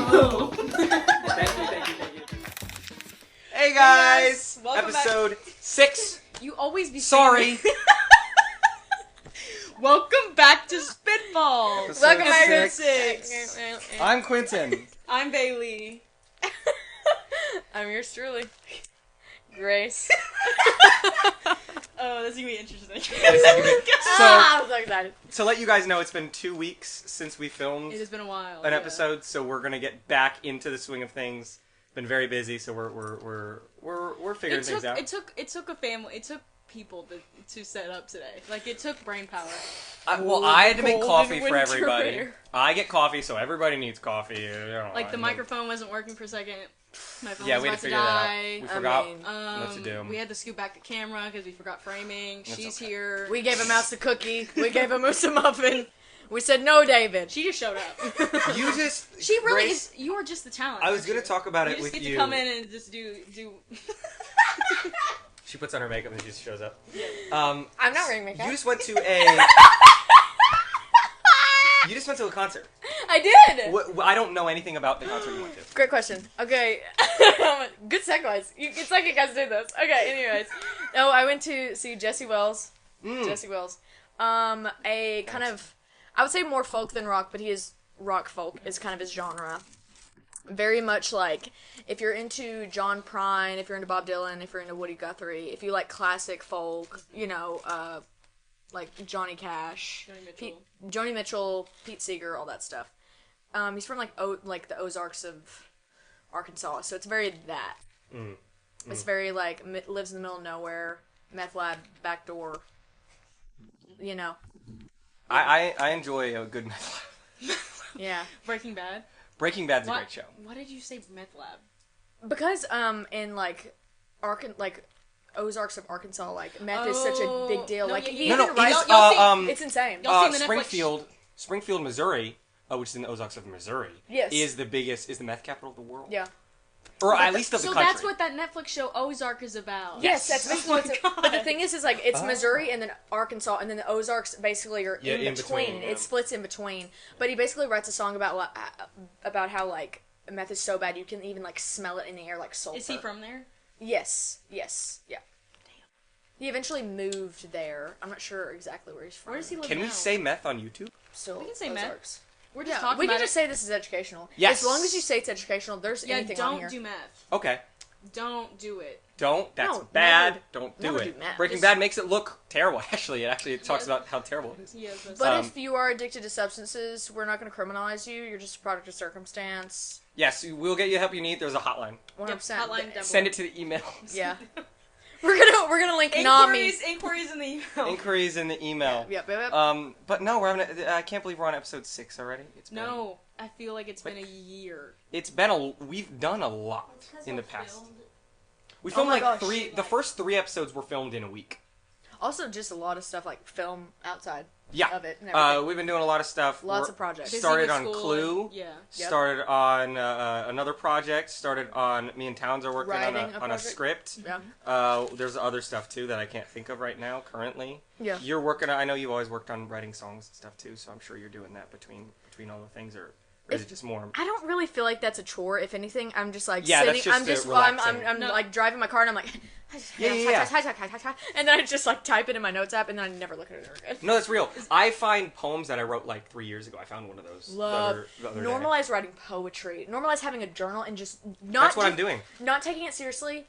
Oh. Thank you. Hey guys! Welcome Episode 6. You always be Sorry. Welcome back to Spitball. Episode Welcome back to 6. 6. I'm Quinton. I'm Bailey. I'm yours truly, Grace. Oh, that's gonna be interesting. I'm so excited. To let you guys know, it's been 2 weeks since we filmed It has been a while. an episode, so we're gonna get back into the swing of things. Been very busy, so we're figuring things out. It took a family. It took people to set up today. Like it took brain power. I had to make Cold coffee and for winter everybody. wear. I get coffee, so everybody needs coffee. You know, Like the microphone wasn't working for a second. My phone Yeah, was we about had to to figure die. that out. We forgot mean, what to do. We had to scoot back the camera because we forgot framing. That's She's okay. here. We gave a mouse a cookie. We gave a moose a muffin. We said no, David. She just showed up. You just. She really Grace, is. You are just the talent. I was aren't gonna you? talk about You it just with get you. to come in and just do. She puts on her makeup and she just shows up. I'm not wearing makeup. You just went to a concert. I did. I don't know anything about the concert you went to. Great question. Okay. Good segues. It's like you guys do this. Okay, anyways. No, I went to see Jesse Wells. Jesse Wells. A kind of, I would say more folk than rock, but he is rock folk is kind of his genre. Very much like, if you're into John Prine, if you're into Bob Dylan, if you're into Woody Guthrie, if you like classic folk, you know, like Johnny Cash, Joni Mitchell, Pete Seeger, all that stuff. He's from like the Ozarks of Arkansas, so it's very that. It's very like lives in the middle of nowhere, meth lab, backdoor. You know. I enjoy a good meth lab. Yeah. Breaking Bad. Breaking Bad's a great show. Why did you say meth lab? Because in like Ozarks of Arkansas, like meth is such a big deal. No, Like yeah, he yeah. even No, writes- it's it's insane. Y'all seen the Netflix Springfield, Missouri, which is in the Ozarks of Missouri, Yes. is the meth capital of the world. Yeah. Or at least of the So country. that's what that Netflix show Ozark is about. Yes, that's basically Oh what my it's. God. But the thing is like it's Missouri and then Arkansas and then the Ozarks basically are Yeah, in in between. between, yeah. It splits in between. But he basically writes a song about how like meth is so bad you can even like smell it in the air like sulfur. Is he from there? Yes, yeah. Damn. He eventually moved there. I'm not sure exactly where he's from. Where does he live Can now? we say meth on YouTube? Still We can say meth. Ozarks. We're just Yeah, talking we about can just it. say this is educational. Yes. As long as you say it's educational, there's Yeah, anything on here. don't do meth. Okay. Don't do it. Don't. That's No, bad. never- Don't do never it. do meth. Breaking Just- Bad makes it look terrible. Actually, it talks Yes. about how terrible it is. Yes, that's But Um, if you are addicted to substances, we're not going to criminalize you. You're just a product of circumstance. Yes, we'll get you the help you need. There's a hotline. 100%. hotline down Send it to the email. Yeah. We're gonna link Nami. Inquiries in the email. Inquiries in the email. Yep. But no, we're having. I can't believe we're on episode 6 already. No, I feel like it's been a year. We've done a lot in the past. We Oh filmed my like gosh. 3. The first 3 episodes were filmed in a week. Also, just a lot of stuff like film outside Yeah. of it and everything. We've been doing a lot of stuff. Lots of projects. Busy Started with on school Clue. and- yeah. Yep. Started on another project. Started on. Me and Towns are working Writing on a a project. script. Yeah. There's other stuff too that I can't think of right now currently. Yeah. You're working. I know you've always worked on writing songs and stuff too, so I'm sure you're doing that between all the things, or is it just more? I don't really feel like that's a chore. If anything, I'm just like Yeah, that's sitting. just I'm just. relaxing. I'm No. like driving my car and I'm like. Yeah. And then I just like type it in my notes app and then I never look at it ever again. No, that's real. I find poems that I wrote like 3 years ago. I found one of those. Love. the other day. Normalize writing poetry. Normalize having a journal and just not. That's what I'm doing. Not taking it seriously.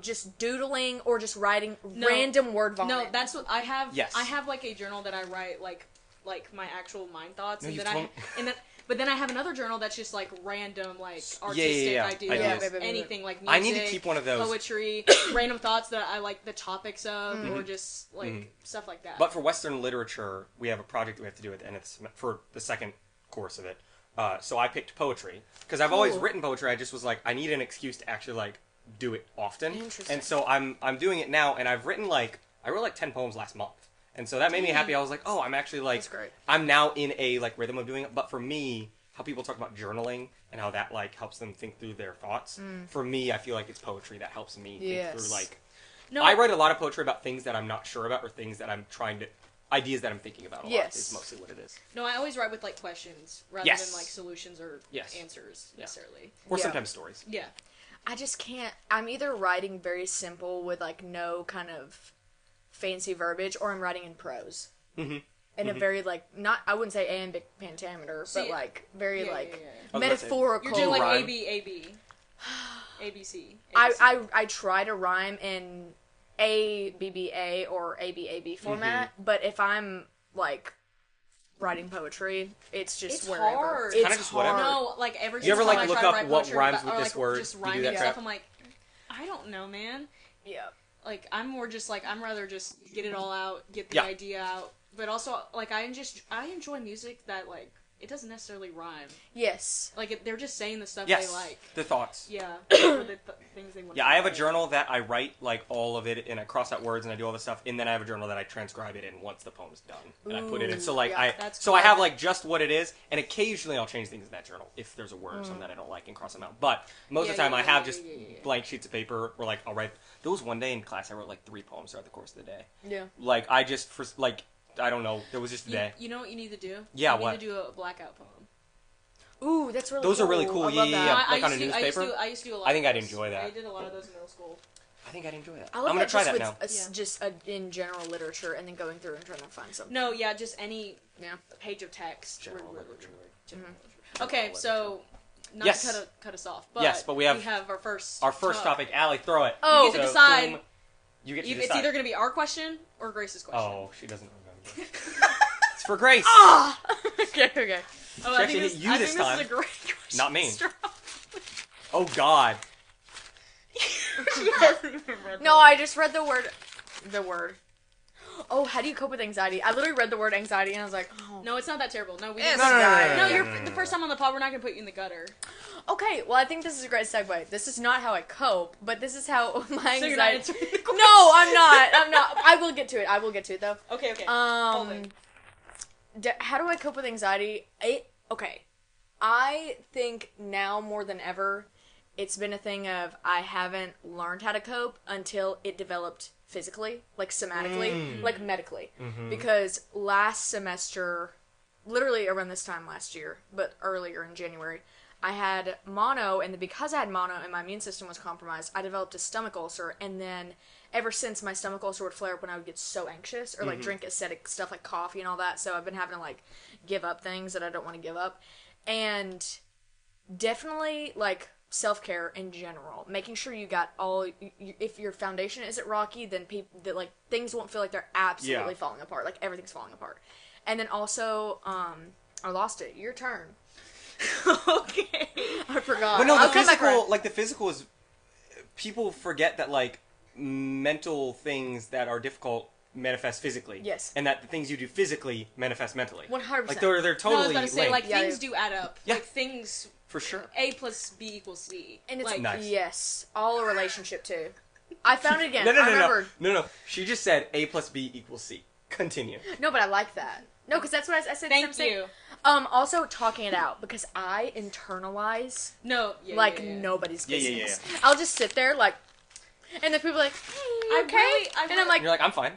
Just doodling or just writing No. random word vomit. No, that's what I have. Yes. I have like a journal that I write like my actual mind thoughts, No, and you then told- but then I have another journal that's just like random like artistic yeah. ideas, Yeah, baby. anything like music. I need to keep one of those. Poetry, random thoughts that I like the topics of, or just like stuff like that. But for Western literature, we have a project we have to do at the end of for the second course of it. So I picked poetry because I've always Cool. written poetry. I just was like, I need an excuse to actually like do it often. Interesting. And so I'm doing it now, and I wrote like 10 poems last month. And so that made me happy. I was like, oh, I'm actually like, That's great. I'm now in a like rhythm of doing it. But for me, how people talk about journaling and how that like helps them think through their thoughts. For me, I feel like it's poetry that helps me think through like. no, I write a lot of poetry about things that I'm not sure about or things that I'm trying to ideas that I'm thinking about a lot. Yes. Is mostly what it is. No, I always write with like questions rather Yes. than like solutions or Yes. answers necessarily. Or Yeah. sometimes stories. Yeah. I just can't. I'm either writing very simple with like no kind of fancy verbiage, or I'm writing in prose. Mm-hmm. In a very like I wouldn't say iambic pentameter, See, but like very yeah, like yeah, yeah. I was about to say, metaphorical. You're doing like rhyme. AB, ABC. I try to rhyme in ABBA or ABAB format, but if I'm like writing poetry, it's just It's wherever. hard. It's Kinda just whatever. No, like every You ever, single like, time look I try up to write what poetry rhymes or, with this like, word? just You do rhyming that stuff, crap? I'm like, I don't know, man. Yeah. Like I'm more just like I'm rather just get it all out, get the Yeah. idea out. But also like I enjoy music that like it doesn't necessarily rhyme. Yes. Like they're just saying the stuff Yes. they like. The thoughts. Yeah. Or the things they want. Yeah, I have a journal that I write like all of it, and I cross out words and I do all this stuff, and then I have a journal that I transcribe it in once the poem's done, and I put it in. So like yeah, that's I cool. have like just what it is, and occasionally I'll change things in that journal if there's a word or something that I don't like and cross them out. But most of the Yeah, time yeah, I have yeah, just yeah. blank sheets of paper, or like I'll write. There was one day in class I wrote like 3 poems throughout the course of the day. Yeah. Like I just for like I don't know. There was just a day. You know what you need to do? Yeah, you what? need to do a blackout poem. Ooh, that's really Those cool. are really cool. I Yeah, love yeah, that. yeah. I Like on a used to- newspaper? I used to do a lot I think of I'd those. enjoy that. I did a lot of those in middle school. I think I'd enjoy that. I love I'm gonna that try just that with now. just in general literature, and then going through and trying to find something. No, yeah, just any Yeah. page of text. General We're- literature. general Mm-hmm. literature. Okay, so not Yes. to cut us off, but Yes, but we have our first topic. Allie, throw it. Oh. You get to decide. boom. You get to It's decide. either going to be our question or Grace's question. Oh, she doesn't remember. It's for Grace. Ah! okay. Oh, She actually hit you I this think time. This is a great question. Not me. Oh God. No, I just read the word. The word. Oh, how do you cope with anxiety? I literally read the word anxiety and I was like, oh. No, it's not that terrible. No, we It's didn't. No, You're the first time on the pod. We're not going to put you in the gutter. Okay, well, I think this is a great segue. This is not how I cope, but this is how my So you're not anxiety. answering the question. No, I'm not. I will get to it. I will get to it though. Okay. Hold it. How do I cope with anxiety? Okay. I think now more than ever, it's been a thing of I haven't learned how to cope until it developed physically, like somatically, like medically. Because last semester, literally around this time last year, but earlier in January, I had mono, and because I had mono and my immune system was compromised, I developed a stomach ulcer, and then ever since my stomach ulcer would flare up when I would get so anxious, or like drink acidic stuff like coffee and all that, so I've been having to like give up things that I don't want to give up. And definitely like self-care in general, making sure you got all, if your foundation isn't rocky, then that like things won't feel like they're absolutely falling apart, like everything's falling apart. And then also I lost it. Your turn. Okay. I forgot. But no, I'll the come back physical, around. like the physical is. People forget that like mental things that are difficult manifest physically. Yes. And that the things you do physically manifest mentally. 100%. Like they're No, I was totally about to say, linked. like, Yeah, things yeah. do add up. Yeah. Like, things, for sure. A plus B equals C. And it's like, Nice. yes, all a relationship too. I found it again. No. I remembered. No. She just said A plus B equals C. Continue. No, but I like that. No, because that's what I said. Thank you. Also talking it out because I internalize No, yeah, like yeah. nobody's Yeah, business. yeah. I'll just sit there like, and then people are like, hey, I okay? really- I and really- I'm like, And you're like, I'm fine.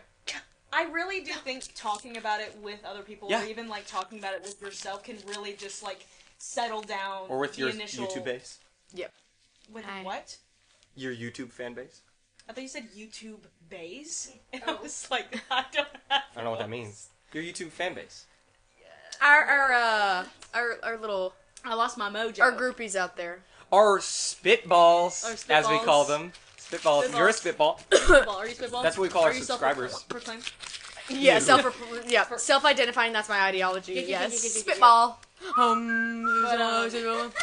I really do think talking about it with other people, Yeah. or even like talking about it with yourself, can really just like settle down. Or with the your initial... YouTube base. yep. With I- what? Your YouTube fan base. I thought you said YouTube base, and I was like, I don't have. I don't know what that means. Your YouTube fan base. Our little I lost my mojo. our groupies out there. Our spitballs, Our as we spitballs. call them. Spitballs. You're a spitball. Spitball. Are you spitball? That's what we call our Are you subscribers. self-proclaimed? Yeah, self-identifying. That's my ideology. Yes, yeah. spitball.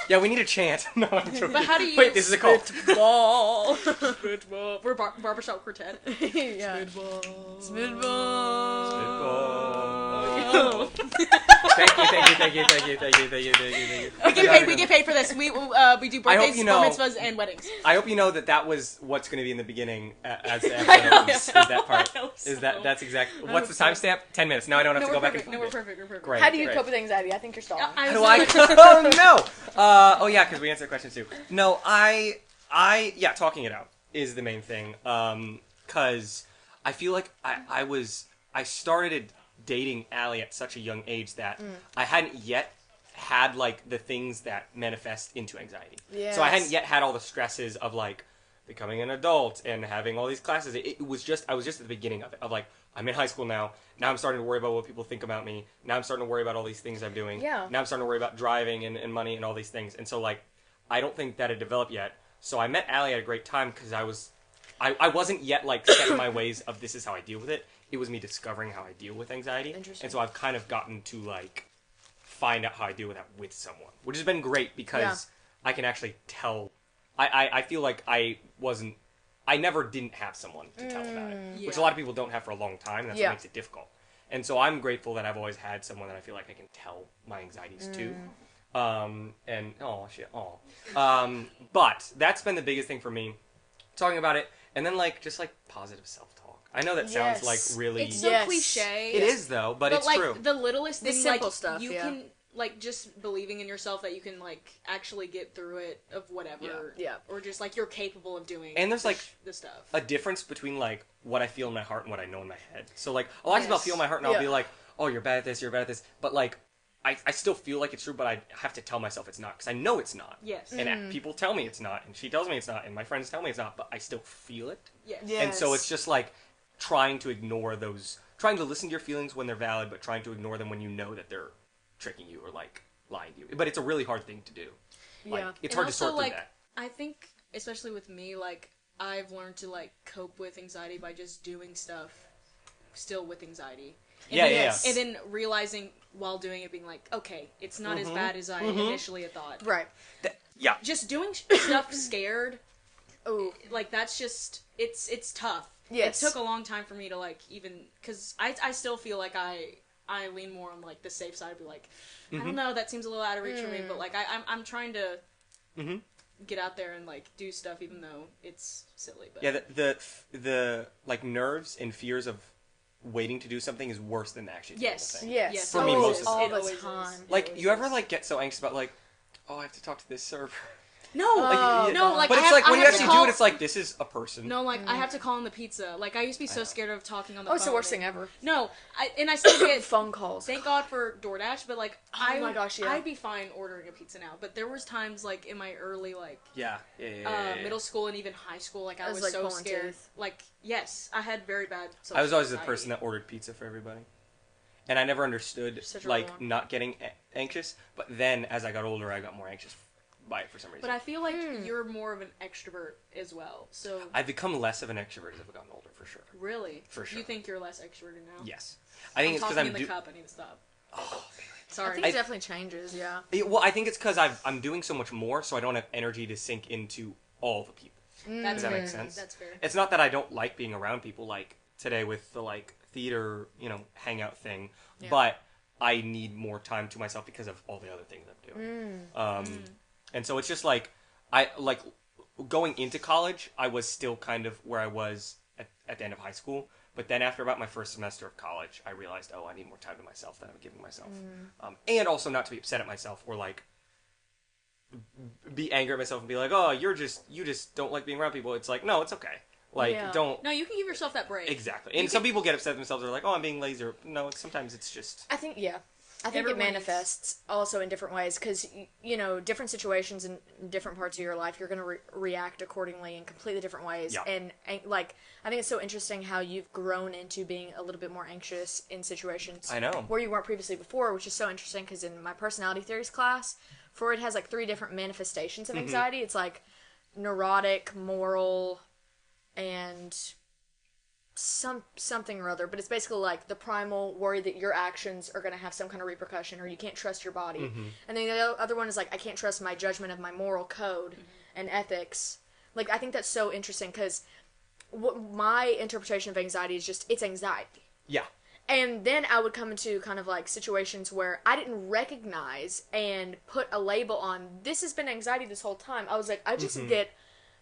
Yeah, we need a chant. No, I'm joking. But how do you? Wait, this is a call. Spitball. Spitball. We're barbershop quartet. Yeah. Spitball. Spitball. Thank you. We get paid for this. We do birthdays, you bar know- mitzvahs, and weddings. I hope you know that was what's going to be in the beginning as the episode opens, is that part. I hope Is so. that's exactly. What's the timestamp? 10 minutes. Now I don't have No, to we're go back perfect. and No, find we're it. perfect. We're perfect. Great. How do you great. cope with anxiety? I think you're stalling. I How do was I? Oh no. Oh yeah, because we answered questions too. No, yeah, talking it out is the main thing. Because I feel like I started dating Allie at such a young age that I hadn't yet had like the things that manifest into anxiety. Yes. So I hadn't yet had all the stresses of like becoming an adult and having all these classes. I was just at the beginning of it, of like, I'm in high school now. Now I'm starting to worry about what people think about me. Now I'm starting to worry about all these things I'm doing. Yeah. Now I'm starting to worry about driving and money and all these things. And so like, I don't think that had developed yet. So I met Allie at a great time because I wasn't yet like set in my ways of this is how I deal with it. It was me discovering how I deal with anxiety. Interesting. And so I've kind of gotten to like find out how I deal with that with someone, which has been great because I can actually tell. I feel like I never didn't have someone to tell about it, which a lot of people don't have for a long time, and that's what makes it difficult. And so I'm grateful that I've always had someone that I feel like I can tell my anxieties to. But that's been the biggest thing for me, talking about it, and then like just like positive self-talk. I know that sounds like really... It's so cliche. It is though, but it's like, true. The littlest The thing, simple like, stuff, you can, like, just believing in yourself that you can, like, actually get through it of whatever. Yeah. Or just, like, you're capable of doing And there's, like, the stuff. a difference between, like, what I feel in my heart and what I know in my head. So, like, a lot of times I'll feel in my heart and I'll be like, oh, you're bad at this, you're bad at this. But, like, I still feel like it's true, but I have to tell myself it's not, because I know it's not. Yes. And people tell me it's not, and she tells me it's not, and my friends tell me it's not, but I still feel it. Yes. And so it's just, like, trying to listen to your feelings when they're valid, but trying to ignore them when you know that they're tricking you or, like, lying to you. But it's a really hard thing to do. Like, it's hard to sort through that. I think, especially with me, like, I've learned to, like, cope with anxiety by just doing stuff still with anxiety. And And then realizing while doing it, being like, okay, it's not as bad as I initially had thought. Right. Just doing stuff scared, Oh. like, that's just, it's tough. Yes. It took a long time for me to, like, even, because I still feel like I lean more on, like, the safe side, be like, I don't know, that seems a little out of reach for me, but, like, I'm trying to get out there and, like, do stuff even though it's silly. But. Yeah, the like, nerves and fears of waiting to do something is worse than actually doing the thing. Yes. For me, most of all the the time. Like, you ever, like, get so anxious about, like, oh, I have to talk to this server. No, like, but it's like when you actually do it, it's like this is a person. No, like I have to call in the pizza. Like I used to be so scared of talking on the phone. Oh, it's the worst thing ever. No, I still get phone calls. Thank God for DoorDash, but like my gosh, yeah. I'd be fine ordering a pizza now. But there was times like in my early like Yeah. middle school and even high school, like I was like, so pulling scared. teeth. Like yes, I had very bad. I was always the anxiety. person that ordered pizza for everybody, and I never understood like not getting anxious. But then as I got older, I got more anxious by it for some reason. But I feel like you're more of an extrovert as well. So I've become less of an extrovert as I've gotten older, for sure. Really, For sure. You think you're less extroverted now? Yes, I think it's because talking in the cup. I need to stop. Oh, sorry. I think it definitely changes. Yeah. well, I think it's because I'm doing so much more, so I don't have energy to sink into all the people. Does that make sense? That's fair. It's not that I don't like being around people, like today with the like theater, hangout thing, but I need more time to myself because of all the other things I'm doing. And so it's just like I like going into college. I was still kind of where I was at the end of high school, but then after about my first semester of college, I realized, I need more time to myself than I'm giving myself, and also not to be upset at myself or like be angry at myself and be like, oh, you just don't like being around people. It's like, no, it's okay. Like, don't... No, you can give yourself that break. Exactly. And some people get upset at themselves. They're like, oh, I'm being lazy. Or, no, sometimes it's just... I think it manifests also in different ways because, different situations in different parts of your life, you're going to react accordingly in completely different ways. Yeah. And, like, I think it's so interesting how you've grown into being a little bit more anxious in situations I know. where you weren't previously before, which is so interesting because in my personality theories class, Freud has, like, 3 different manifestations of anxiety. It's, like, neurotic, moral, and... something or other, but it's basically like the primal worry that your actions are going to have some kind of repercussion or you can't trust your body. And then the other one is like, I can't trust my judgment of my moral code and ethics. Like, I think that's so interesting because my interpretation of anxiety is just, it's anxiety. Yeah. And then I would come into kind of like situations where I didn't recognize and put a label on, this has been anxiety this whole time. I was like, I just get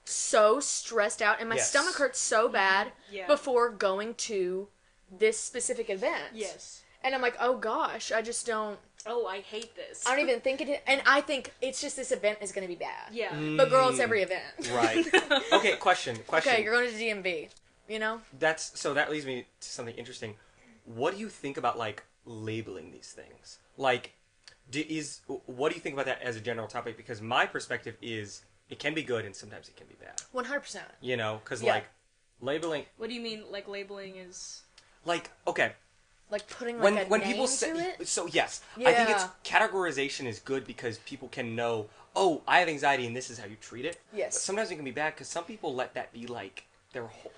so stressed out and my stomach hurts so bad before going to this specific event. Yes. And I'm like, oh gosh, I just don't... Oh, I hate this. I don't even think it... And I think it's just this event is going to be bad. Yeah. But girl, it's every event. Right. Okay, question. Okay, you're going to DMV, So that leads me to something interesting. what do you think about like labeling these things? Like, what do you think about that as a general topic? Because my perspective is it can be good and sometimes it can be bad. 100%. You know, because like labeling. What do you mean? Like labeling is like okay. Like putting like when a people name say to it? so yes, Yeah. I think it's categorization is good because people can know, oh, I have anxiety and this is how you treat it. Yes. But sometimes it can be bad because some people let that be like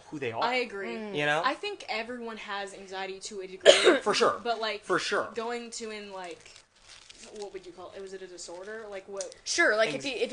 who they are. I agree. You know? I think everyone has anxiety to a degree. For sure. But like for sure. going to like what would you call it? Was it a disorder? Like what? Sure, like if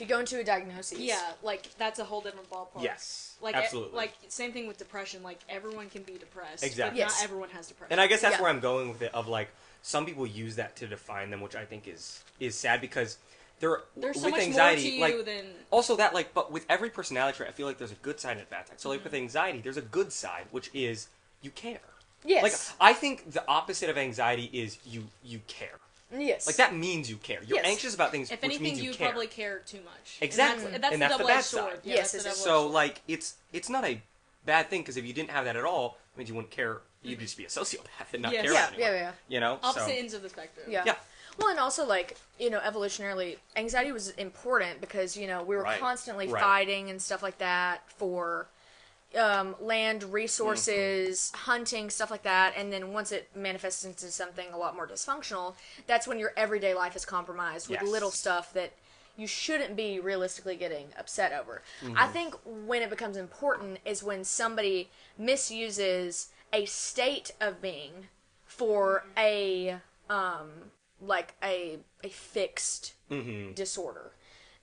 you go into a diagnosis. Yeah, like that's a whole different ballpark. Yes. Like absolutely. Like same thing with depression. Like everyone can be depressed. Exactly. But Yes. not everyone has depression. And I guess that's where I'm going with it. Of like some people use that to define them, which I think is sad because there's so with much anxiety, more to you like than also that like, but with every personality trait, I feel like there's a good side and a bad side. So like with anxiety, there's a good side, which is you care. Yes. Like I think the opposite of anxiety is you care. Yes. Like that means you care. You're Yes. anxious about things, if which anything, means you you care. probably care too much. Exactly. And that's And the that's the double-edged bad sword. side. Yeah, Yes, that's the it is. double-edged So sword. like it's not a bad thing because if you didn't have that at all, it means you wouldn't care. You'd just be a sociopath and not Yes. care yeah, about anyone. yeah. You know. opposite So, ends of the spectrum. Yeah. Yeah. Well, and also, like, you know, evolutionarily, anxiety was important because, you know, we were Right. constantly Right. fighting and stuff like that for land resources, hunting, stuff like that. And then once it manifests into something a lot more dysfunctional, that's when your everyday life is compromised with Yes. little stuff that you shouldn't be realistically getting upset over. Mm-hmm. I think when it becomes important is when somebody misuses a state of being for a like a fixed disorder.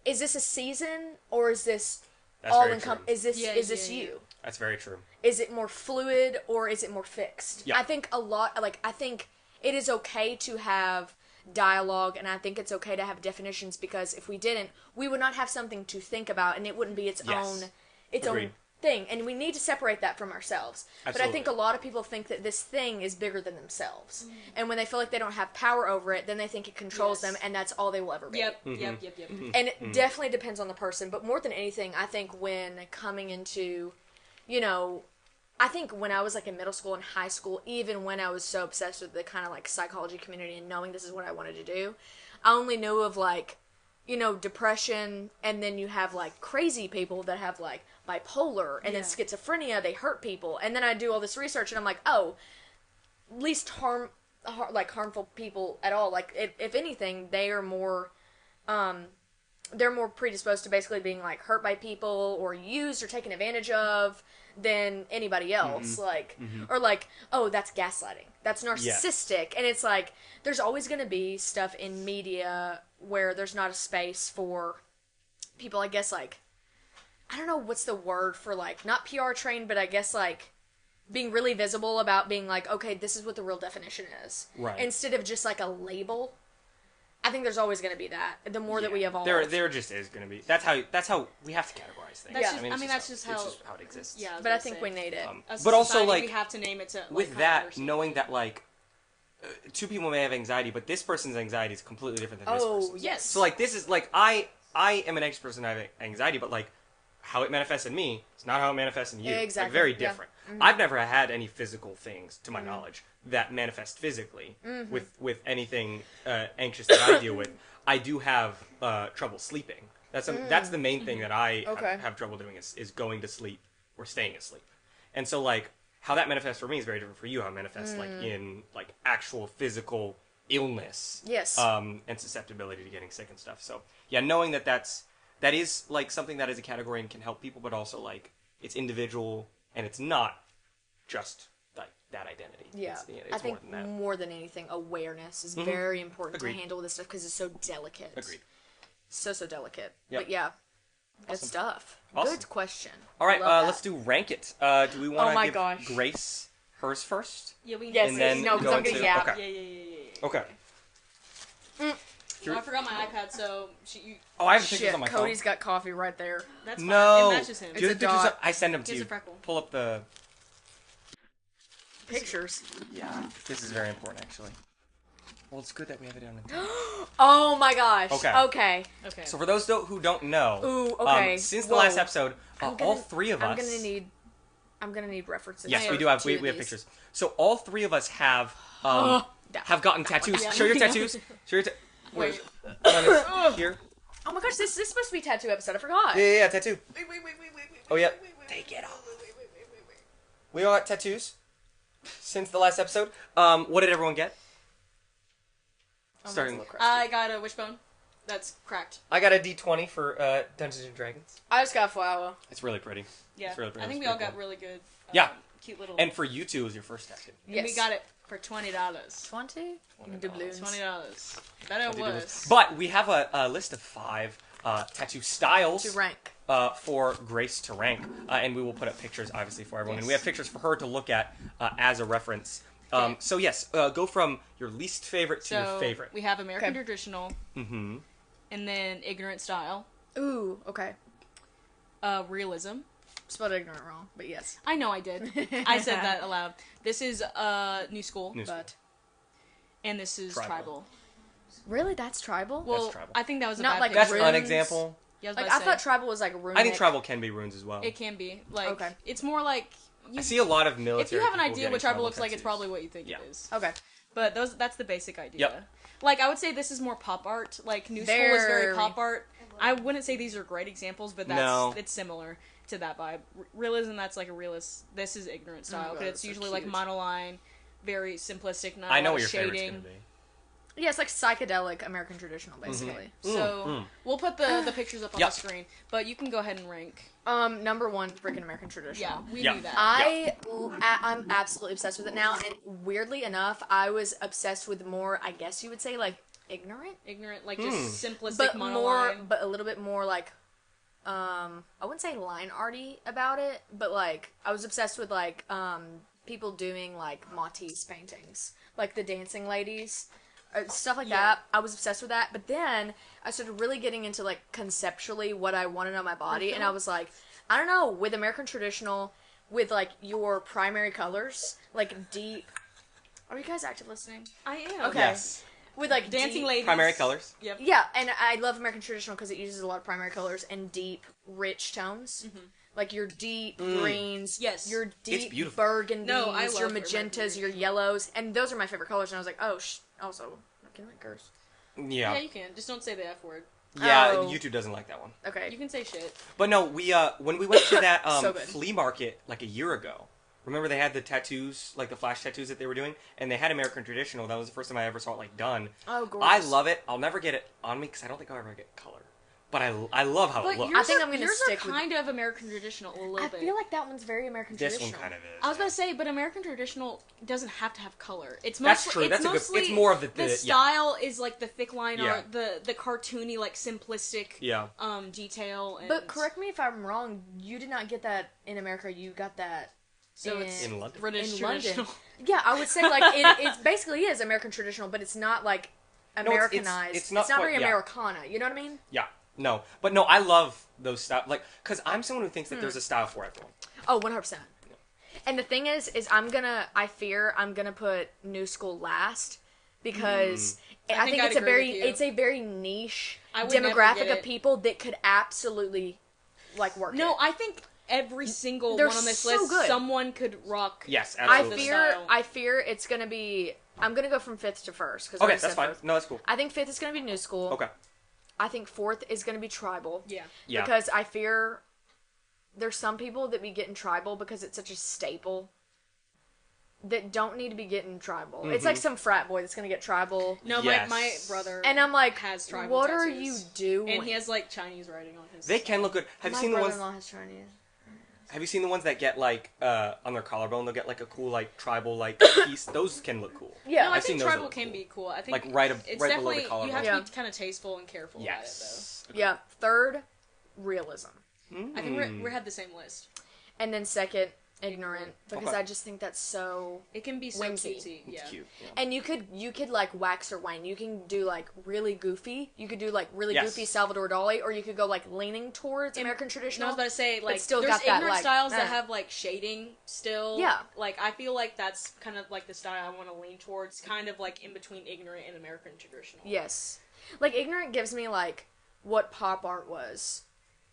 Is this a season or is this That's all very encompassing? true. Is this Yeah. you? That's very true. Is it more fluid or is it more fixed? Yeah. I think I think it is okay to have dialogue and I think it's okay to have definitions because if we didn't, we would not have something to think about and it wouldn't be its Yes. own Agreed. thing. And we need to separate that from ourselves. But I think Absolutely. a lot of people think that this thing is bigger than themselves. And when they feel like they don't have power over it, then they think it controls Yes. them and that's all they will ever be. Yep. Mm-hmm. Yep. And it definitely depends on the person, but more than anything, I think when coming into, you know, I think when I was like in middle school and high school, even when I was so obsessed with the kind of like psychology community and knowing this is what I wanted to do, I only knew of like, you know, depression, and then you have like crazy people that have like bipolar and then Yeah. schizophrenia, they hurt people. And then I do all this research and I'm like, oh, least harmful people at all. Like if anything, they are more they're more predisposed to basically being like hurt by people or used or taken advantage of than anybody else. Like or like, oh, that's gaslighting. That's narcissistic. And it's like there's always going to be stuff in media where there's not a space for people, I guess, like I don't know what's the word for like not PR trained, but I guess like being really visible about being like, okay, this is what the real definition is. Right. Instead of just like a label. I think there's always going to be that. The more that we evolve. There just is going to be. That's how we have to categorize things. That's Yeah. just, that's just how. it's just how it exists. Yeah. But I think we need it. As a But also, society, like, we have to name it to. Like, With kind of that, understand. knowing that like two people may have anxiety, but this person's anxiety is completely different than this Oh, person's. yes. So like this is like I am an anxious person. I have anxiety, but like how it manifests in me is not how it manifests in you. Exactly, Like, very yeah. different. I've never had any physical things, to my knowledge, that manifest physically with anything anxious that I deal with. I do have trouble sleeping. That's the main thing that I Okay. have trouble doing is going to sleep or staying asleep. And so like how that manifests for me is very different for you. How it manifests like in like actual physical illness. Yes. And susceptibility to getting sick and stuff. So yeah, knowing that is like something that is a category and can help people, but also like it's individual and it's not just like that identity. Yeah. It's I think more than that. more than anything, awareness is very important Agreed. to handle this stuff because it's so delicate. Agreed. So delicate. Yep. But yeah. Good Awesome. stuff. Awesome. Good question. All right, Love that. let's do rank it. Do we want Oh to my give gosh. Grace hers first? Yeah, we can. Yes, And then no, because go I'm getting into- yapped. okay. Yeah. Okay. Oh, I forgot my iPad, so you, Oh, I have pictures Shit, on my Cody's phone. got coffee right there. that's fine. No. It matches him. Do you have It's a pictures? dot. I send them to Here's you. a freckle. Pull up the. Pictures. Yeah, this is very important, actually. Well, it's good that we have it on. Oh my gosh. Okay. Okay. Okay. So for those who don't know, Ooh, okay. since the Whoa. last episode, I'm all gonna- three of us. I'm gonna need I'm gonna need references. Yes, we do have. We have pictures. So all three of us have gotten tattoos. Show your tattoos. Show your. Wait. Here. Oh my gosh, this is supposed to be a tattoo episode. I forgot. Yeah, tattoo. Wait. Oh yeah. Take it off. We all got tattoos since the last episode. What did everyone get? Starting. I got a wishbone. That's cracked. I got a D20 for Dungeons and Dragons. I just got a flower. It's really pretty. Yeah. It's really pretty. I think we all got really good. Yeah. Cute little. And for you two, it was your first tattoo. Yes. And we got it for $20. $20. $20. Better or worse. But we have a list of 5 tattoo styles To rank. For Grace to rank, and we will put up pictures obviously for everyone, Yes. and we have pictures for her to look at as a reference. Okay. So yes, go from your least favorite to your favorite. We have American traditional, Mm-hmm. and then ignorant style, Ooh, okay. realism. Spelled ignorant wrong, but yes. I know I did. I said that aloud. This is new school, New school. But and this is Tribal. tribal. really, that's tribal? Well, tribal. I think that was a Not bad like thing. That's runes. an example. Yeah, I was Like, about I to thought say. tribal was like runic. I think tribal can be runes as well. It can be like Okay. it's more like I see a lot of military. if you have an people idea getting what tribal looks like, tattoos. it's probably what you think Yeah. it is. Okay. But that's the basic idea. Yep. Like I would say this is more pop art. Like new school is very pop art. I wouldn't say these are great examples, but it's similar to that vibe. Realism, that's like a realist. This is ignorant style, God, but it's so usually like cute. monoline, very simplistic. Not I a know lot what of your shading. favorite's gonna be. Yeah, it's like psychedelic American traditional, basically. So we'll put the pictures up on Yep. the screen, but you can go ahead and rank. Number 1, freaking American traditional. Yeah, we Yeah. knew that. I'm absolutely obsessed with it now, and weirdly enough, I was obsessed with more, I guess you would say, like, ignorant? Ignorant, like just simplistic But monoline. but a little bit more, like, I wouldn't say line arty about it, but, like, I was obsessed with, like, people doing, like, Matisse paintings. Like, the dancing ladies. Stuff like that. I was obsessed with that. But then I started really getting into, like, conceptually what I wanted on my body. And I was like, I don't know, with American traditional, with, like, your primary colors, like, deep... Are you guys active listening? I am. Okay. Yes. With, like, Dancing deep... ladies. Primary colors. Yep. Yeah, and I love American traditional because it uses a lot of primary colors and deep, rich tones. Like your deep greens, Yes. your deep beautiful. burgundies, No, I your love magentas, American your yellows, and those are my favorite colors. And I was like, oh, also, can I curse? Yeah, Yeah. you can. Just don't say the F word. Yeah. Oh. YouTube doesn't like that one. Okay. You can say shit. But no, we when we went to that So good. flea market like a year ago. Remember they had the tattoos, like the flash tattoos that they were doing, and they had American traditional. That was the first time I ever saw it like done. Oh, gorgeous. I love it. I'll never get it on me because I don't think I'll ever get color. But I love how it looks. I think I'm gonna yours stick are with- kind of American traditional a little I bit. feel like that one's very American This traditional. one kind of is. I was about to say, but American traditional doesn't have to have color. It's That's mostly, true. It's That's a good- mostly it's more of the- the yeah. style is like the thick line Yeah. art, the cartoony like simplistic Yeah. detail. And But correct me if I'm wrong. You did not get that in America. You got that. So it's In London. British in traditional. London. Yeah, I would say like it basically is American traditional, but it's not like it's- Americanized. it's not very quite- yeah. Americana. You know what I mean? Yeah. No. But no, I love those style. Like, because I'm someone who thinks that there's a style for everyone. Oh, 100%. And the thing is I fear I'm gonna put new school last because I think I'd it's a agree with you. it's a very niche I would never demographic get of it. people that could absolutely like work. No, it. I think every single They're one on this so list, good. someone could rock. Yes, I absolutely. style. fear it's gonna be. I'm gonna go from 5th to 1st because Okay, that's fine. No, that's cool. I think 5th is gonna be new school. Okay. I think 4th is gonna be tribal. Yeah. Yeah. Because I fear there's some people that be getting tribal because it's such a staple that don't need to be getting tribal. It's like some frat boy that's gonna get tribal. No, Yes. my brother And I'm like, has tribal what tattoos. are you doing? And he has like Chinese writing on his. They can look good. Have you My seen the ones? brother-in-law has Chinese. Have you seen the ones that get like on their collarbone? They'll get like a cool like tribal like piece. Those can look cool. Yeah. No, I I've seen think those tribal look can cool. be cool. I think Like right it's below definitely the collarbone. you have Yeah. to be kind of tasteful and careful Yes. Yeah. 3rd, realism. about it though. I think we had the same list. And then 2nd, ignorant. Because Okay. I just think that's so... It can be so Whimsy. cutesy. Yeah. It's cute. Yeah. And you could like wax or wane. You can do like really goofy. You could do like really Yes. goofy Salvador Dali, or you could go like leaning towards American And I traditional. was about to say, like, still there's got that, ignorant like, styles that eh. have, like, shading still. Yeah. Like, I feel like that's kind of, like, the style I want to lean towards, kind of, like, in between ignorant and American traditional. Yes. Like, ignorant gives me, like, what pop art was.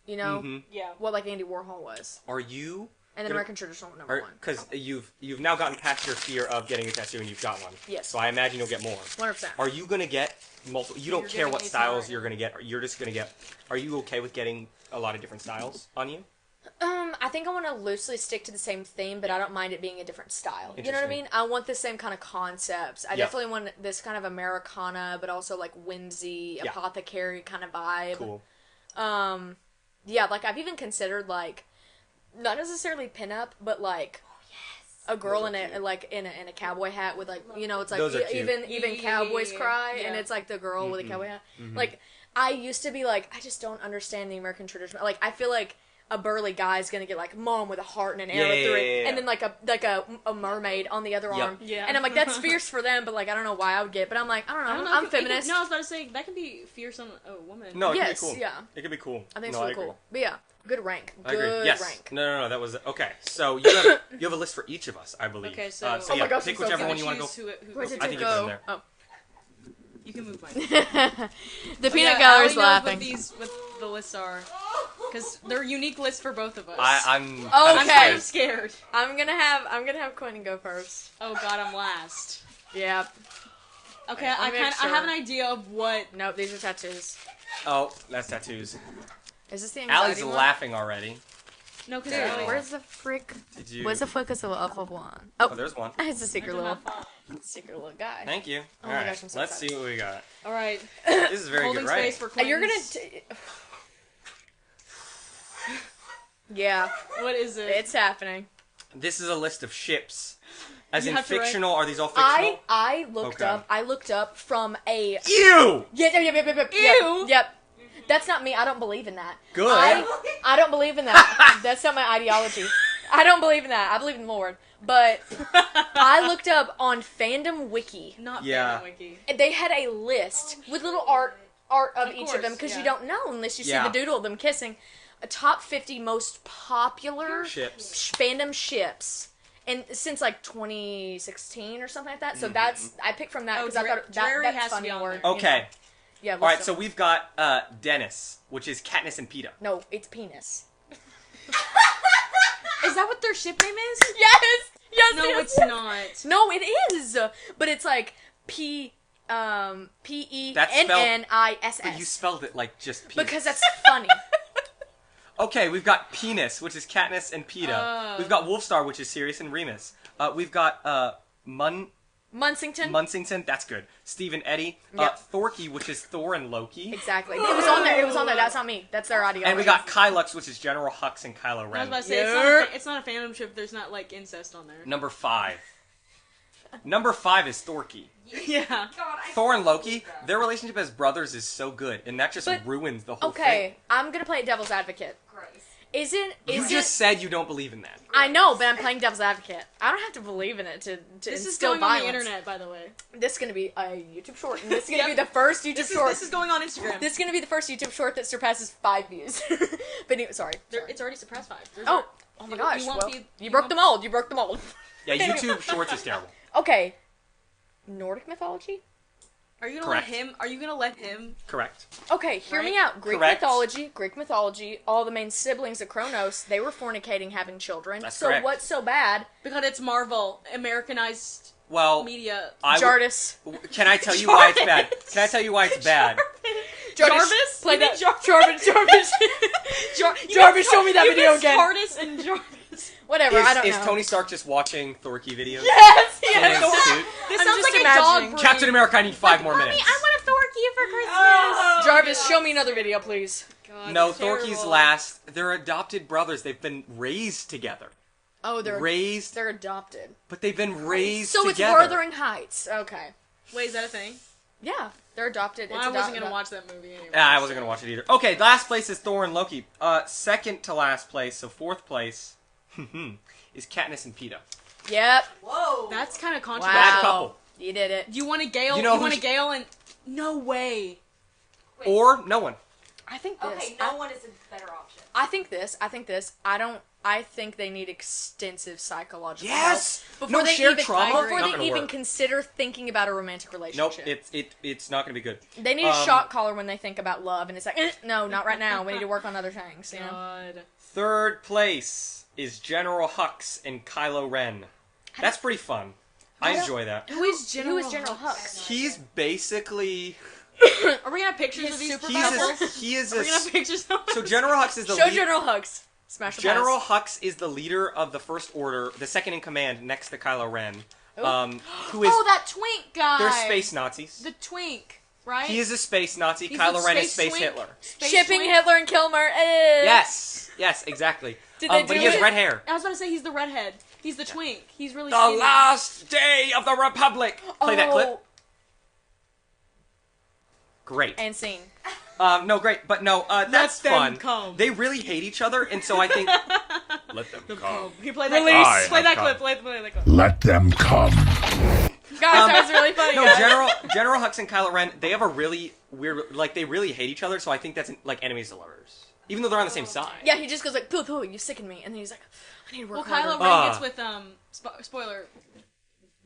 You know? Mm-hmm. Yeah. What, like, Andy Warhol was. Are you And then American traditional number 1. Because you've now gotten past your fear of getting a tattoo and you've got one. Yes. So I imagine you'll get more. 100%. Are you gonna get multiple? You don't care what styles you're gonna get. You're just gonna get. Are you okay with getting a lot of different styles on you? I think I want to loosely stick to the same theme, but I don't mind it being a different style. You know what I mean? I want the same kind of concepts. I definitely want this kind of Americana, but also like whimsy, apothecary kind of vibe. Cool. Yeah, like I've even considered like not necessarily pinup, but like a girl in a cowboy hat with like it's like even cowboys cry, and it's like the girl with a cowboy hat. Like I used to be like I just don't understand the American tradition. Like I feel like a burly guy is gonna get like mom with a heart and an arrow through it, and then like a mermaid on the other arm. Yeah. And I'm like, that's fierce for them, but like I don't know why I would get. But I'm like, I don't know. I'm feminist. I was about to say that can be fierce on a woman. No, it can be cool. Yeah. It can be cool. I think it's really cool. But yeah, good rank. I agree. Good rank. No, that was okay. So you have a list for each of us, I believe. Okay, so oh my gosh, pick whichever one you want to go. Where's I think you put them there. Oh. You can move mine. The peanut gallery's laughing. What the lists are, because they're unique lists for both of us. I'm kind of scared. I'm gonna have Quentin go first. Oh God, I'm last. Yeah. Okay, I have an idea of what. Nope, these are tattoos. Oh, that's tattoos. Is this the anxiety Allie's one? laughing already. No, because where's the frick? Where's the focus of one? Oh, there's one. It's a secret little guy. Thank you. Oh All my right, gosh, I'm so let's excited. see what we got. All right. This is very Holding good, right? space for Quentin's. You're gonna. Yeah. What is it? It's happening. This is a list of ships. As You in have to write- fictional. Are these all fictional? I looked up. I looked up from a. Ew! Yep. That's not me. I don't believe in that. Good. I don't believe in that. That's not my ideology. I don't believe in that. I believe in the Lord. But I looked up on Fandom Wiki. Not Yeah. Fandom Wiki. They had a list with little art of each of them because yeah. you don't know unless you see Yeah. the doodle of them kissing. A top 50 most popular Ships. fandom ships. And since like 2016 or something like that. So that's I picked from that because I thought Dreary that's has to funny be on word. there. Okay. Yeah. All right, so we've got Dennis, which is Katniss and Peeta. No, it's penis. Is that what their ship name is? Yes. Yes. No, yes, it's yes. not. No, it is. But it's like PENNNISS. But you spelled it like just penis. Because that's funny. Okay, we've got Penis, which is Katniss and Peeta. We've got Wolfstar, which is Sirius and Remus. We've got Munsington. That's good. Steve and Eddie. Yep. Thorky, which is Thor and Loki. Exactly. It was on there. That's not me. That's their audio. And we got Kylux, which is General Hux and Kylo I was Ren. about to say, it's not a fandom ship. There's not, like, incest on there. Number 5. Number 5 is Thorky. Yeah. Thor and Loki, their relationship as brothers is so good, and that just ruins the whole thing. Okay, I'm gonna play devil's advocate. You just said you don't believe in that. I know, but I'm playing devil's advocate. I don't have to believe in it to This is instill going violence. on the internet, by the way. This is gonna be a YouTube short, and this is gonna be the first YouTube short. This is going on Instagram. This is gonna be the first YouTube short that surpasses 5 views. But anyway, sorry. It's already suppressed 5. Oh my gosh. You broke the mold. You broke the mold. Yeah, YouTube Shorts is terrible. Okay. Nordic mythology? Are you gonna let him? Correct. Okay, hear me out. Greek Correct. mythology, all the main siblings of Kronos, they were fornicating, having children. That's so correct. what's so bad? Because it's Marvel, Americanized Media. media. Jarvis. Can I tell you why it's bad? Can I tell you why it's bad? Jarvis? Play that. Jarvis. Jarvis, show me that video again. Jarvis and Jarvis. Whatever, I don't know. Is Tony Stark just watching Thorky videos? Yes! In his suit? This I'm sounds just like imagining. a dog breed. Captain America, I need 5 more minutes. I want a Thorky for Christmas. Jarvis, show me another video, please. God, No, terrible. Thorky's last. They're adopted brothers. They've been raised together. Oh, They're adopted. but they've been raised So together. it's Wuthering Heights. Okay. Wait, is that a thing? Yeah, they're adopted. Well, I wasn't gonna watch that movie anyway. I wasn't gonna watch it either. Okay, last place is Thor and Loki. Second to last place, so 4th place, is Katniss and Peeta. Yep. Whoa. That's kind of controversial. Bad couple. You did it. You want a Gale? You know want a Gale and no way. Wait. Or no one. I think this. Okay, no one is a better option. I think this. I think they need extensive psychological Yes! help No shared trauma? before Not they gonna even work. consider thinking about a romantic Nope, relationship. it's not gonna be good. They need a shock collar when they think about love, and it's like, no, not right now. We need to work on other things. You know. God. 3rd place is General Hux and Kylo Ren. That's pretty fun. I enjoy that. Who is General Hux? He's basically... Are we gonna have pictures of these super He is Are we gonna have pictures of So General Hux is the Show General Hux. Smash the General Hux is the leader of the First Order, the second in command next to Kylo Ren. Who is... Oh, that twink guy! They're space Nazis. The twink, right? He is a space Nazi. He's Kylo a Ren is space space twink? Hitler. Shipping twink? Hitler and Kilmer. Yes, exactly. Did they but do he has it? red hair. I was about to say he's the redhead. He's the twink. He's really The skinny. last day of the Republic. Play that clip. Great. And scene. No, great, but no, that's them fun. come. They really hate each other, and so I think let them come. He played that Release. clip. Play that clip. Play that clip. Let them come. Guys, that was really funny. No, guys. General Hux and Kylo Ren, they have a really weird, like they really hate each other. So I think that's like enemies to lovers, even though they're on the same side. Yeah, he just goes like, "Pooh, pooh, you sicken me," and then he's like, "I need to work Well, harder." Kylo Ren gets with spoiler,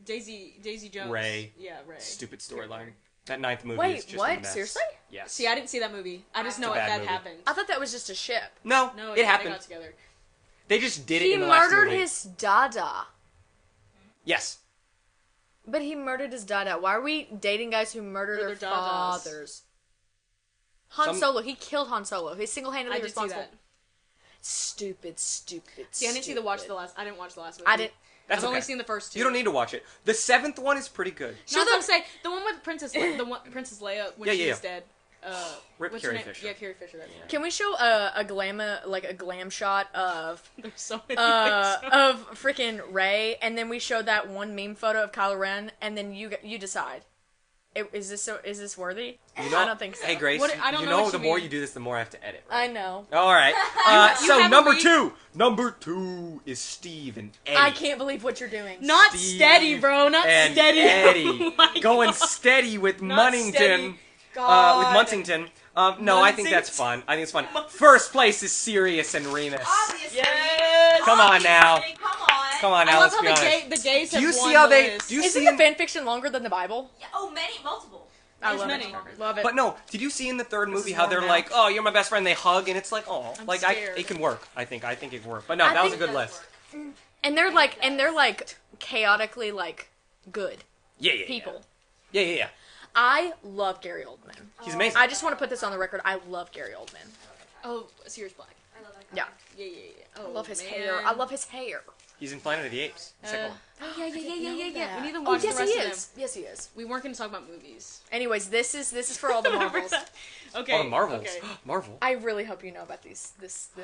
Daisy Jones. Ray. Yeah, Ray. Stupid storyline. That 9th movie Wait, is just what? a mess. Seriously? Yes. See, I didn't see that movie. I just know It's a bad that movie. happened. I thought that was just a ship. No, No, it They happened. got together. They just did it He in the last murdered movie. his dada. Yes. But he murdered his dada. Why are we dating guys who murder their Their dadas. fathers? Han Solo. He killed Han Solo. He's single-handedly I did see responsible. that. Stupid. See, I didn't see the last. I didn't watch the last movie. I didn't. That's I've only okay. seen the first two. You don't need to watch it. The 7th one is pretty good. No, I was gonna say the one with Princess Leia when Yeah, she yeah, was dead. Rip what's Carrie her name? Fisher. Yeah, Carrie Fisher. That's Can we show a glam shot of There's so many. of freaking Ray, and then we show that one meme photo of Kylo Ren, and then you decide. Is this worthy? You know, I don't think so. Hey, Grace, What- I don't you know know what the you more mean. you do this, the more I have to edit. I know. All right. you So have a number week- two. Number 2 is Steve and Eddie. I can't believe what you're doing. Not Steve steady, bro. Not and steady. Eddie Oh my going God. steady with Not Munnington. steady. God. With Muntington. No, I think that's fun. I think it's fun. First place is Sirius and Remus. Obviously. Yes. Come on now. Come on. Come on I now. love Let's how be honest. the gays Do have you won see how the they? list. Do you Isn't see? the In, fan fiction longer than the Bible? Yeah, oh, multiple. I There's love many. it. Love it. but no, did you see in the 3rd movie is how they're more like, math. "Oh, you're my best friend." They hug, and it's like, "Oh, I'm like scared. it can work." I think it can work. But no, I that was a think good list. And they're like chaotically like good Yeah, yeah. people. Yeah. I love Gary Oldman. He's amazing. I just want to put this on the record. I love Gary Oldman. Oh, Sirius Black. I love that Yeah. Yeah. Oh, I love his man. hair. I love his hair. He's in Planet of the Apes. the second one. Oh yeah. We need to Oh, watch yes, the rest he of them. is. Yes, he is. We weren't gonna talk about movies. Anyways, this is for all the Marvels. Okay. Oh, the Marvels. Okay. Marvel. I really hope you know about this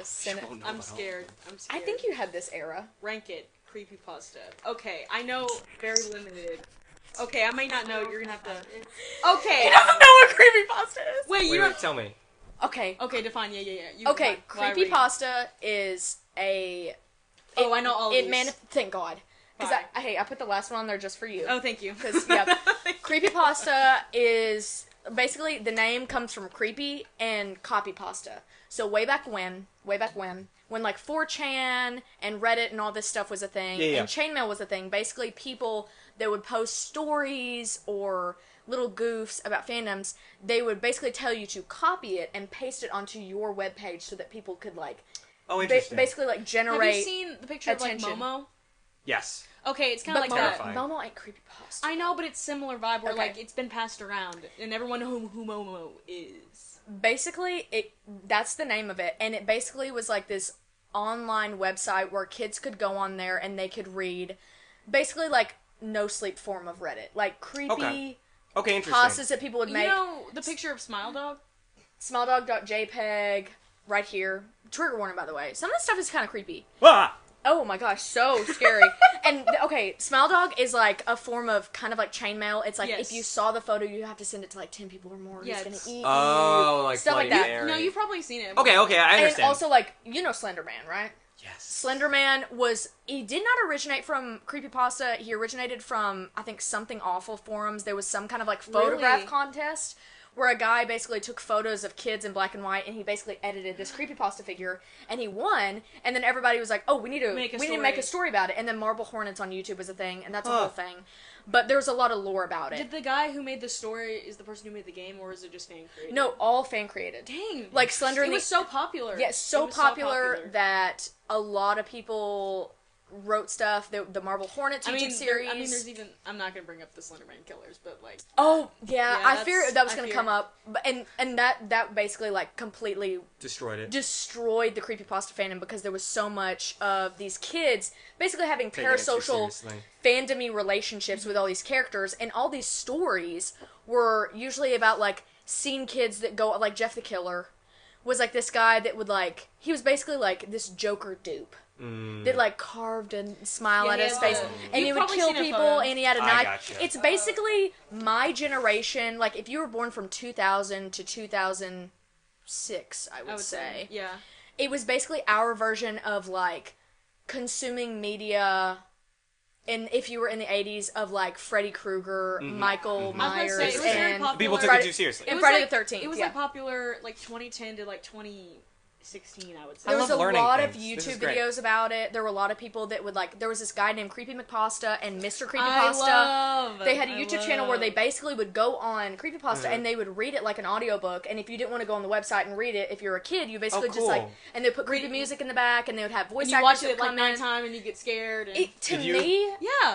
Senate. Don't know I'm about scared. I think you had this era. Rank it. Creepypasta. Okay, I know very limited. Okay, I may not know. You're gonna have to. Okay. You don't know what creepypasta is. Wait, you Wait, don't. tell me. Okay. Okay, define. Yeah. You, Okay, why read? creepypasta is a. Oh, I know all of these. Thank God. Because Bye. I put the last one on there just for you. Oh, thank you. Because yeah, creepypasta is basically the name comes from creepy and copy pasta. So way back when like 4chan and Reddit and all this stuff was a thing, Yeah. and chainmail was a thing. Basically, people that would post stories or little goofs about fandoms, they would basically tell you to copy it and paste it onto your webpage so that people could like Oh, interesting. basically like generate. Have you seen the picture attention. of like Momo? Yes. Okay, it's kind of But like that. Terrifying. Momo ain't creepypasta. I know, but it's similar vibe where Okay. like it's been passed around and everyone knows who Momo is. Basically, that's the name of it, and it basically was like this online website where kids could go on there and they could read basically like no sleep form of Reddit, like creepy Okay, interesting. pastas that people would You make. know the picture of Smile Dog? Smiledog.jpg right here. Trigger warning, by the way. Some of this stuff is kind of creepy. Ah! Oh my gosh, so scary. And okay, Smile Dog is like a form of kind of like chainmail. It's like Yes. if you saw the photo, you have to send it to like 10 people or more. Yeah, Who's it's- gonna eat Oh, you. like stuff like Bloody that. Mary. No, you've probably seen it. Okay, I understand. And also like Slender Man, right? yes. Slenderman he did not originate from creepypasta. He originated from, I think, Something Awful forums. There was some kind of like photograph Really? contest where a guy basically took photos of kids in black and white, and he basically edited this creepypasta figure, and he won, and then everybody was like, oh, we need to make a story about it, and then Marble Hornets on YouTube was a thing, and that's a whole thing. But there's a lot of lore about it. Did the guy who made the story is the person who made the game, or is it just fan created? No, all fan created. Dang. Like Slender. It was so popular. Yeah, so popular that a lot of people wrote stuff. The Marble Hornets YouTube series. There's even. I'm not gonna bring up the Slenderman killers, but like. Oh yeah, I fear that was gonna come up, but and that basically like completely destroyed the creepypasta fandom because there was so much of these kids basically having parasocial fandom-y relationships with all these characters, and all these stories were usually about like scene kids that go like Jeff the Killer was like this guy that would like he was basically like this Joker dupe. That like carved a smile out of his face, and he would kill people, and he had a knife. Gotcha. It's basically my generation. Like if you were born from 2000 to 2006, I would say. Yeah. It was basically our version of like consuming media. And if you were in the 80s of like Freddy Krueger, Michael Myers, and people took it too seriously. And Friday the 13th. It was like popular like 2010 to like 2016, I would say. There was a lot of YouTube videos about it. There were a lot of people that would like. There was this guy named Creepy McPasta and Mr. Creepypasta. They had a YouTube channel where they basically would go on Creepypasta and they would read it like an audiobook. And if you didn't want to go on the website and read it, if you're a kid, you basically just like. And they put creepy music in the back, and they would have voice actors. You watch it at like nighttime, and you get scared. And...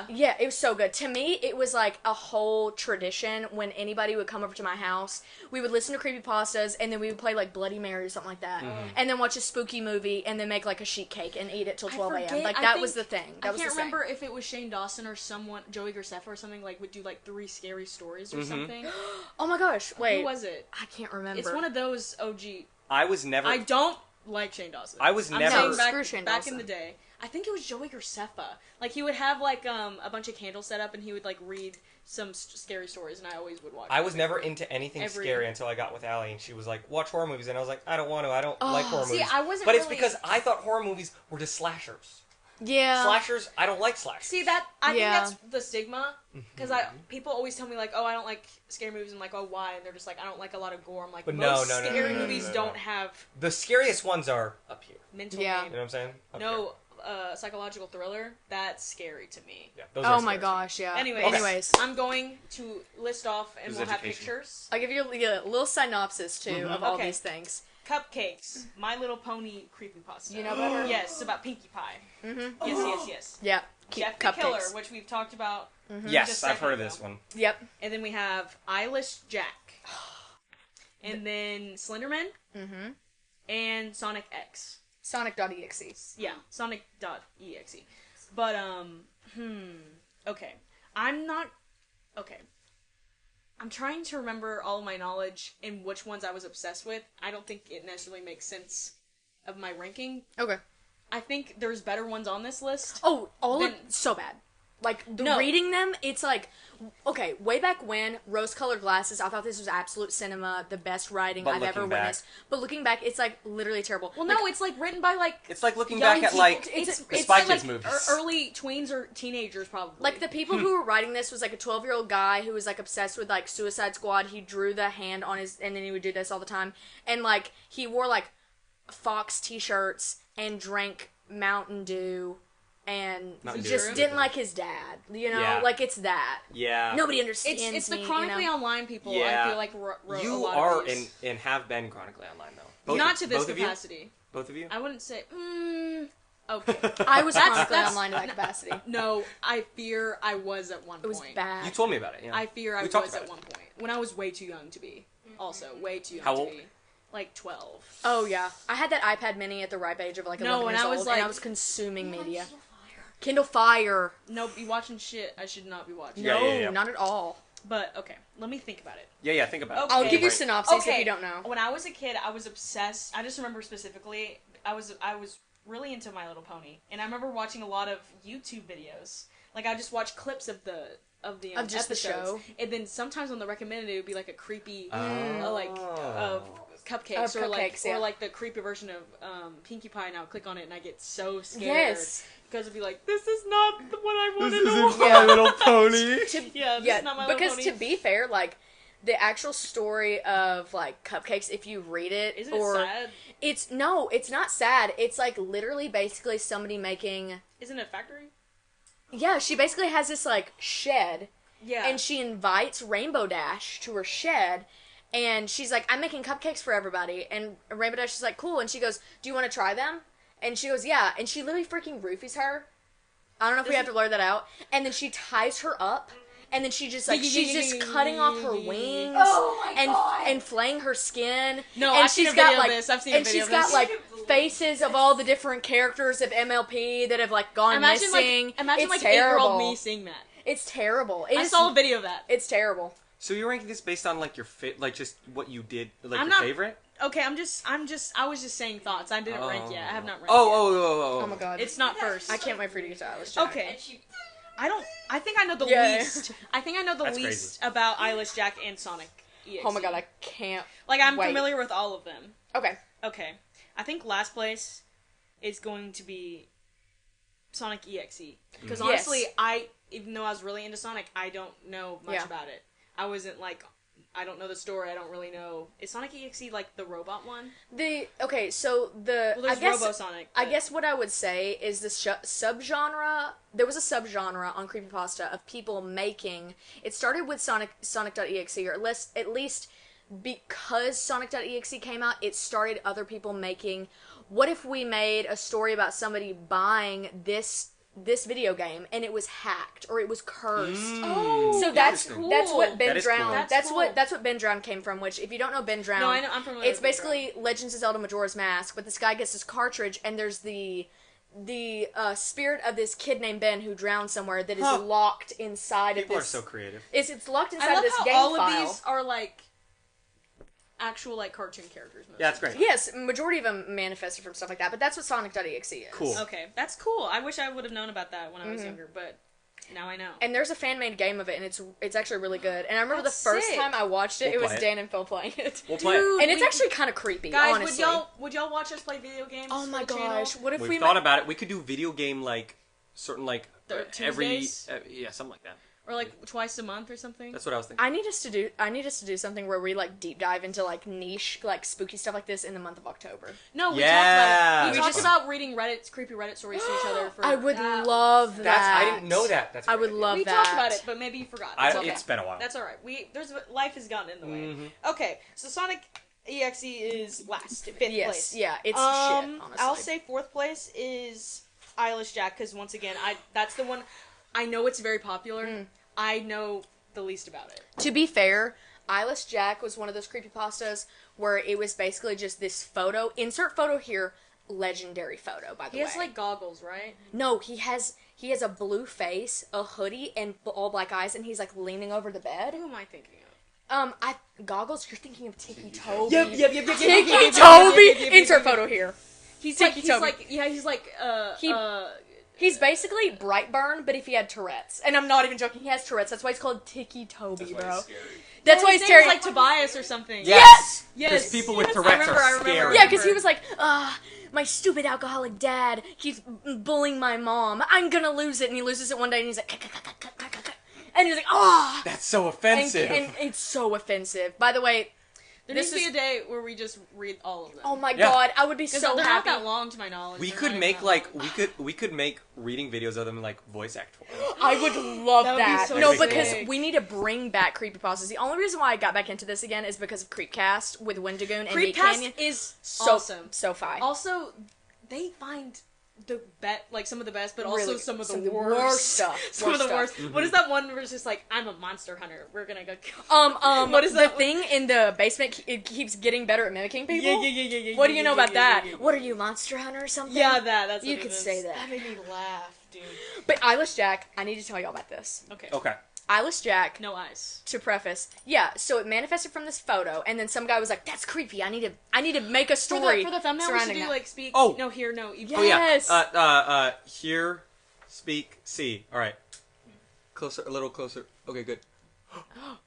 Yeah, it was so good. To me, it was like a whole tradition. When anybody would come over to my house, we would listen to creepypastas, and then we would play like Bloody Mary or something like that. And then watch a spooky movie, and then make like a sheet cake and eat it till 12 a.m. Like that was the thing. I can't remember if it was Shane Dawson or someone, Joey Graceffa or something, like would do like 3 scary stories or something. Oh my gosh, wait. Who was it? I can't remember. It's one of those OG. I don't like Shane Dawson. I was never. Back in the day. I think it was Joey Graceffa. Like he would have like a bunch of candles set up, and he would like read some scary stories, and I always would watch. I was never into anything scary until I got with Allie, and she was like, "Watch horror movies," and I was like, "I don't want to. I don't like horror movies." I wasn't. But it's because I thought horror movies were just slashers. Yeah. Slashers. I don't like slashers. See that? I think that's the stigma. Because people always tell me like, "Oh, I don't like scary movies," and like, "Oh, why?" And they're just like, "I don't like a lot of gore." I'm like, but most scary movies don't have. The scariest ones are up here. Mental game. You know what I'm saying? Up here. Psychological thriller, that's scary to me. Yeah, those oh my gosh, yeah. Anyways, I'm going to list off, and we'll have pictures. I'll give you a little synopsis, too, of all these things. Cupcakes, My Little Pony creepypasta. You know better? Yes, about Pinkie Pie. Yes. Yeah. Jeff the Killer, which we've talked about. Yes, I've heard of this one. Yep. And then we have Eyeless Jack. And then Slenderman. And Sonic X. Sonic.exe. Yeah, Sonic.exe. But, okay. I'm trying to remember all of my knowledge and which ones I was obsessed with. I don't think it necessarily makes sense of my ranking. Okay. I think there's better ones on this list. Oh, so bad. Like, reading them, it's like, okay, way back when, rose-colored glasses, I thought this was absolute cinema, the best writing I've ever witnessed. But looking back, it's, like, literally terrible. Well, no, it's, like, written by, like... It's like looking back at, like, the Spy Kids movies. Early tweens or teenagers, probably. Like, the people who were writing this was, like, a 12-year-old guy who was, like, obsessed with, like, Suicide Squad. He drew the hand on his... And then he would do this all the time. And, like, he wore, like, Fox t-shirts and drank Mountain Dew... And just didn't like his dad, you know? Yeah. Like, it's that. Yeah. Nobody understands It's the chronically online people, yeah. I feel like, wrote you a lot are of these. and have been chronically online, though. Not to this capacity. Both of you? I wouldn't say, okay. I was chronically online to that capacity. No, I fear I was at one point. It was bad. You told me about it, yeah. I fear I was at one point. When I was way too young to be. Also, way too young How to old? be. Like 12. Oh, yeah. I had that iPad mini at the ripe age of, like, 11 years old, and I was consuming media. Kindle Fire. Nope, you watching shit I should not be watching. No, not at all. But, okay, let me think about it. Yeah, think about it. I'll give you synopsis if you don't know. When I was a kid, I was obsessed. I just remember specifically, I was really into My Little Pony. And I remember watching a lot of YouTube videos. Like, I just watched clips of the just episodes. The show. And then sometimes on the recommended, it would be like a creepy, of cupcakes, or like the creepy version of Pinkie Pie, and I'll click on it and I get so scared. Yes. Because it'd be like, this is not what I wanted to watch. This isn't My Little Pony. This is not My Little Pony. Because to be fair, like, the actual story of, like, Cupcakes, if you read it... Isn't it sad? It's not sad. It's, like, literally basically somebody making... Isn't it a factory? Yeah, she basically has this, like, shed. Yeah. And she invites Rainbow Dash to her shed, and she's like, I'm making cupcakes for everybody. And Rainbow Dash is like, cool. And she goes, do you want to try them? And she goes, yeah. And she literally freaking roofies her. I don't know if we have to blur that out. And then she ties her up. And then she just, like, she's just cutting off her wings. Oh my God. And flaying her skin. No, and I've seen a video of this. I've seen a and video she's of got, this. like, faces of all the different characters of MLP that have, like, gone missing. Imagine, it's like, 8-year-old terrible. me seeing that. It's terrible. I saw a video of that. It's terrible. So you're ranking this based on, like, your like, just what you did, like, I'm your not- favorite? Okay, I was just saying thoughts. I didn't rank yet. I have not ranked yet. Oh my God. It's not first. I can't wait for you to get to Eilish Jack. Okay. I think I know the Yeah. least. I think I know the That's least about Eilish Jack and Sonic EXE. Oh my God, I can't. Like, I'm wait. familiar with all of them. Okay. Okay. I think last place is going to be Sonic EXE. Because honestly, even though I was really into Sonic, I don't know much about it. I wasn't like, I don't know the story, I don't really know. Is Sonic EXE like the robot one? So Well, there's Robo-Sonic. I guess what I would say is the subgenre, there was a subgenre on Creepypasta of people making, it started with Sonic.exe, or at least because Sonic.exe came out, it started other people making, what if we made a story about somebody buying this video game and it was hacked or it was cursed. Oh, so that's cool. That's what Ben That is cool. Drown. That's cool. That's what Ben Drown came from. Which, if you don't know Ben Drown, No, I know. I'm familiar it's with Ben basically Legends of Zelda: Majora's Mask. But this guy gets this cartridge, and there's the spirit of this kid named Ben who drowned somewhere that is locked inside People of this. are so creative. It's locked I inside love of this how game all file. of these are like actual like cartoon characters. Mostly. Yeah, that's great. Yes, majority of them manifested from stuff like that, but that's what Sonic.exe is. Cool. Okay, that's cool. I wish I would have known about that when I was younger, but now I know. And there's a fan-made game of it, and it's actually really good. And I remember That's the first sick. time I watched it, We'll it was play it. Dan and Phil playing it. We'll play it. And it's actually kind of creepy, Guys, honestly. would y'all watch us play video games? Oh my for the channel? gosh, what if We've we thought about it. We could do video game, like, certain, like, every... Tuesdays? yeah, something like that. Or like twice a month or something? That's what I was thinking. I need us to do something where we like deep dive into like niche, like spooky stuff like this in the month of October. No, we Yeah, talked about it. We that's talked fun. about reading creepy Reddit stories to each other. For I would love that. I didn't know that. That's I would great. love We that. talked about it, but maybe you forgot. That's okay. It's been a while. That's all right. Life has gotten in the way. Okay, so Sonic EXE is last, fifth place. Yeah, it's shit. Honestly, I'll say fourth place is Eilish Jack because once again, that's the one. I know it's very popular. I know the least about it. To be fair, Eilish Jack was one of those creepypastas where it was basically just this photo. Insert photo here. Legendary photo, by the way. He has like goggles, right? No, he has a blue face, a hoodie, and all black eyes, and he's like leaning over the bed. Who am I thinking of? Goggles. You're thinking of Tiki Toby. Yep. Tiki Toby. Insert photo here. He's Tiki Toby. He's basically Brightburn, but if he had Tourette's. And I'm not even joking, he has Tourette's. That's why he's called Tiki Toby, bro. That's why he's his scary. name's like Tobias or something. Yes! Because people with Yes. Tourette's I are remember. scary. Yeah, because he was like, my stupid alcoholic dad keeps bullying my mom. I'm gonna lose it. And he loses it one day, and he's like, and he's like, ah! That's so offensive. And it's so offensive. By the way, There needs to be a day where we just read all of them. oh my Yeah. god, I would be Because so they're happy. not that long to my knowledge. we They're could not make even like that long. we could make reading videos of them like voice act for them. I would love That would be that. so No, sick. because we need to bring back creepypastas. The only reason why I got back into this again is because of Creepcast with Wendigoon and Meat Canyon. Creepcast is So awesome. so fine. Also, they find some of the best, but also Really, some of some the of the worst. worst stuff. Some of the Worst worst. What is that one where it's just like, I'm a monster hunter. We're gonna go kill. What is that the thing in the basement? It keeps getting better at mimicking people. Yeah. What do you know about that? Yeah. What are you, Monster Hunter or something? Yeah, that's You what could it is. say that. That made me laugh, dude. But Eilish Jack, I need to tell y'all about this. Okay. Okay. Eilish Jack, No eyes. to preface, yeah. So it manifested from this photo, and then some guy was like, "That's creepy. I need to make a story For the thumbnail, we should surrounding do that." like speak. Oh. No, here, no. Yeah. Oh yeah. Yes. Hear, speak, see. All right. Closer, a little closer. Okay, good. All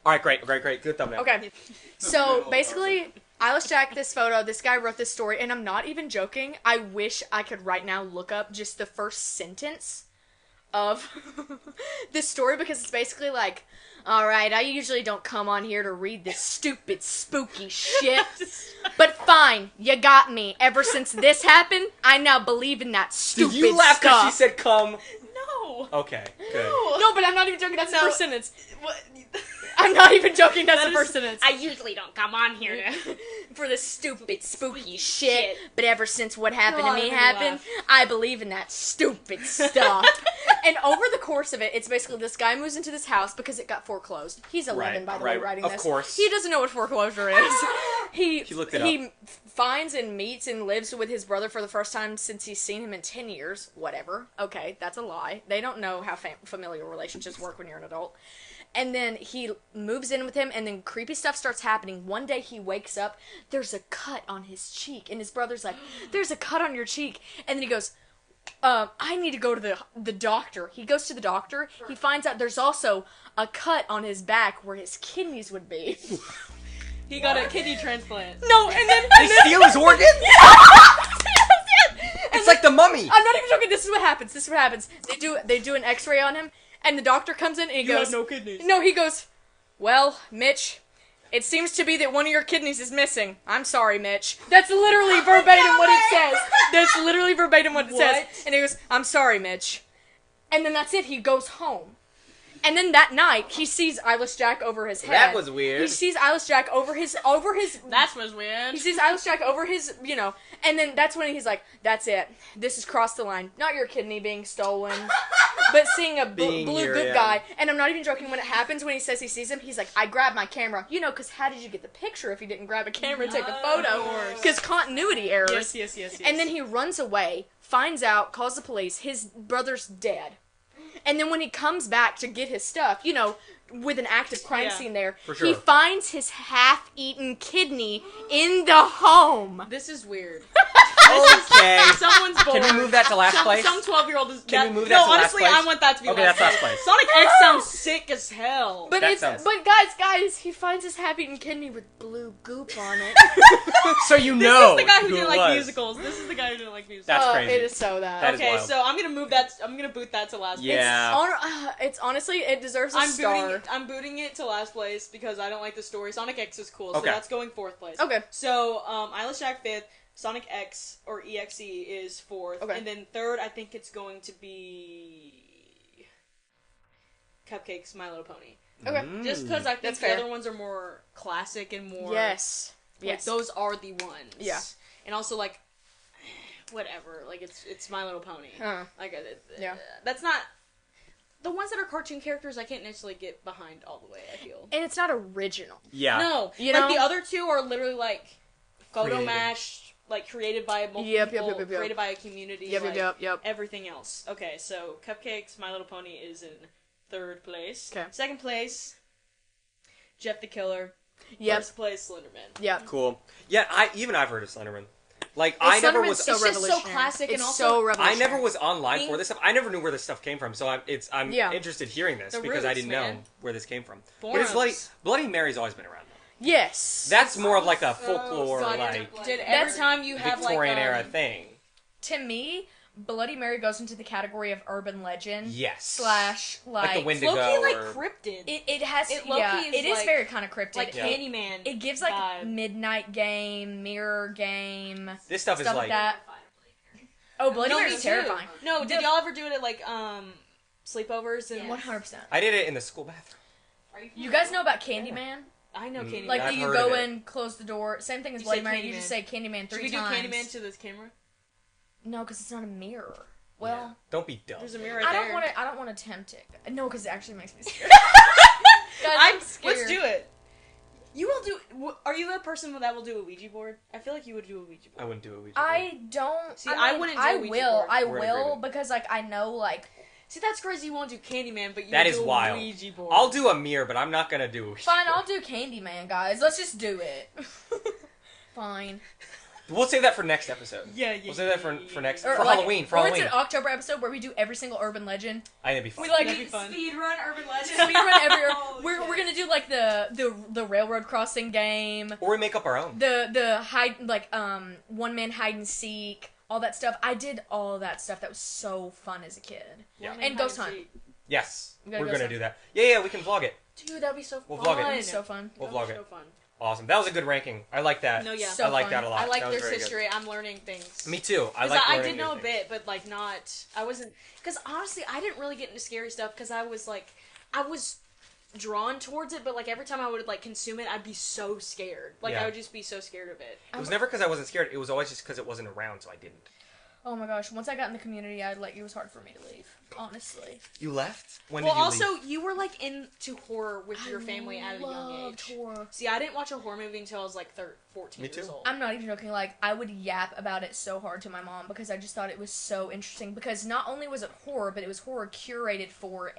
right, great. Good thumbnail. Okay. So basically, Eilish Jack, this photo, this guy wrote this story, and I'm not even joking. I wish I could right now look up just the first sentence of this story because it's basically like, alright, I usually don't come on here to read this stupid, spooky shit. But fine, you got me. Ever since this happened, I now believe in that stupid Did you laugh because she stuff. said come? No. Okay, good. No, but I'm not even joking. That's the first sentence. What? I'm not even joking. That's the first sentence. I usually don't come on here to... For the stupid, spooky shit. But ever since what happened God, to me I happened, laugh. I believe in that stupid stuff. And over the course of it, it's basically this guy moves into this house because it got foreclosed. He's 11, by the way, writing of this. course. He doesn't know what foreclosure is. He looked it up. finds and meets and lives with his brother for the first time since he's seen him in 10 years. Whatever. Okay, that's a lie. They don't know how familial relationships work when you're an adult. And then he moves in with him, and then creepy stuff starts happening. One day he wakes up, there's a cut on his cheek, and his brother's like, there's a cut on your cheek. And then he goes, I need to go to the doctor. He goes to the doctor, he finds out there's also a cut on his back where his kidneys would be. He got a kidney transplant. No, and then... They steal his organs? It's like the mummy. I'm not even joking, this is what happens. They do an x-ray on him, and the doctor comes in and he You goes... have no kidneys. No, he goes, well, Mitch, it seems to be that one of your kidneys is missing. I'm sorry, Mitch. That's literally verbatim what it says. That's literally verbatim what it says. And he goes, I'm sorry, Mitch. And then that's it. He goes home. And then that night, he sees Eyeless Jack over his head. That was weird. He sees Eyeless Jack over his... That was weird. He sees Eyeless Jack over his, and then that's when he's like, that's it. This has crossed the line. Not your kidney being stolen, but seeing a blue good guy. And I'm not even joking, when it happens, when he says he sees him, he's like, I grabbed my camera. Because how did you get the picture if you didn't grab a camera and take the photo? Because continuity errors. Yes. And then he runs away, finds out, calls the police, his brother's dead. And then when he comes back to get his stuff, with an active crime scene there, For sure. he finds his half-eaten kidney in the home. This is weird. Okay. Someone's bored. Can we move that to last place? Some 12-year-old is... Can we move that to last honestly, place? I want that to be Okay, last that's place. last place. Sonic X sounds sick as hell. But guys, he finds his half-eaten kidney with blue goop on it. So you This know is the guy who who didn't it like was. musicals. This is the guy who didn't like musicals. That's crazy. It is so that. That is Okay, wild. so I'm gonna move that. I'm gonna boot that to last place. Yeah. It's honestly, it deserves a star. I'm booting it to last place because I don't like the story. Sonic X is cool, Okay. so that's going 4th place. Okay. So, Eyeless Jack 5th, Sonic X, or EXE, is 4th. Okay. And then 3rd, I think it's going to be... Cupcakes, My Little Pony. Okay. Just because I think That's the fair. other ones are more classic and more... Yes. Like, Yes. those are the ones. Yeah. And also, like, whatever. Like, it's My Little Pony. Like, Yeah. That's not... The ones that are cartoon characters, I can't necessarily get behind all the way, I feel. And it's not original. Yeah. No. You like, know? the other two are literally, like, photo Created. mashed, like, created by multiple Yep. people, created by a community, Yep. everything else. Okay, so Cupcakes, My Little Pony is in 3rd place. Okay. 2nd place, Jeff the Killer. Yep. 1st place, Slenderman. Yep. Cool. Yeah, I've heard of Slenderman. Like, I never was... So It's just so revolutionary. classic and It's also- so I revolutionary. never was online for this stuff. I never knew where this stuff came from, so I'm Yeah. interested hearing this The because I roots, didn't man. know where this came from. Forums. But it's like Bloody Mary's always been around. Though. Yes. That's more of like a folklore, God, like Did every That's time you have, Victorian like, era thing. To me, Bloody Mary goes into the category of urban legend. Yes. / Like the Wendigo low-key, like, or... cryptid. It has It low-key yeah, is it is like- very kind of cryptic. like Yeah. Candyman. It gives like vibe. midnight game, mirror game, This stuff is stuff like... like that. Oh, Bloody No, Mary's me too. terrifying. No, did y'all ever do it at, like, sleepovers? And 100%. I did it in the school bathroom. You guys know about Candyman? I know Candyman. Like, I've you heard go of it. in, close the door. Same thing as You Bloody say Mary. You Candyman. just say Candyman Should 3 we do times. Candyman to this camera? No, because it's not a mirror. Well, Don't be dumb. There's a mirror right I there. don't want to. I don't want to tempt it. No, because it actually makes me scared. Guys, I'm scared. Let's do it. You will do... Are you the person that will do a Ouija board? I feel like you would do a Ouija board. I wouldn't do a Ouija board. I don't. See, I mean, wouldn't do a I Ouija will. board. I We're in will agreement. because like I know like. See, that's crazy you won't do Candyman, but you That would is do wild. a Ouija board. I'll do a mirror, but I'm not gonna do a Ouija Fine, board. I'll do Candyman, guys. Let's just do it. Fine. We'll save that for next episode. Yeah. We'll save that for next... Or for like, Halloween. For or Halloween. it's an October episode where we do every single urban legend. I think it'd be fun. We like That'd be fun. Speedrun Urban Legends. we run every. Oh, we're gonna do like the railroad crossing game. Or we make up our own. The hide like one man hide and seek. all that stuff. I did all that stuff. That was so fun as a kid. Yeah. And Ghost Hunt. Yes, we're Ghost gonna Hunt. do that. Yeah, we can vlog it. Dude, that'd be so We'll fun. vlog it. That'd be so fun. We'll vlog it. So fun. Awesome. That was a good ranking. I like that. No, yeah. So I like fun. that a lot. I like That was this very history. I'm learning things. Good. Me too. I Because like I learning did know a new things. bit, but like not. I wasn't. Because honestly, I didn't really get into scary stuff because I was like, I was drawn towards it, but like every time I would like consume it, I'd be so scared. Like Yeah. I would just be so scared of it. It was never because I wasn't scared. It was always just because it wasn't around, so I didn't. Oh my gosh, once I got in the community, it was hard for me to leave, honestly. You left? When Well, did you also, leave? you were like into horror with your family at a young age. Horror. See, I didn't watch a horror movie until I was like 14 Me too. years old. I'm not even joking, like, I would yap about it so hard to my mom because I just thought it was so interesting because not only was it horror, but it was horror curated for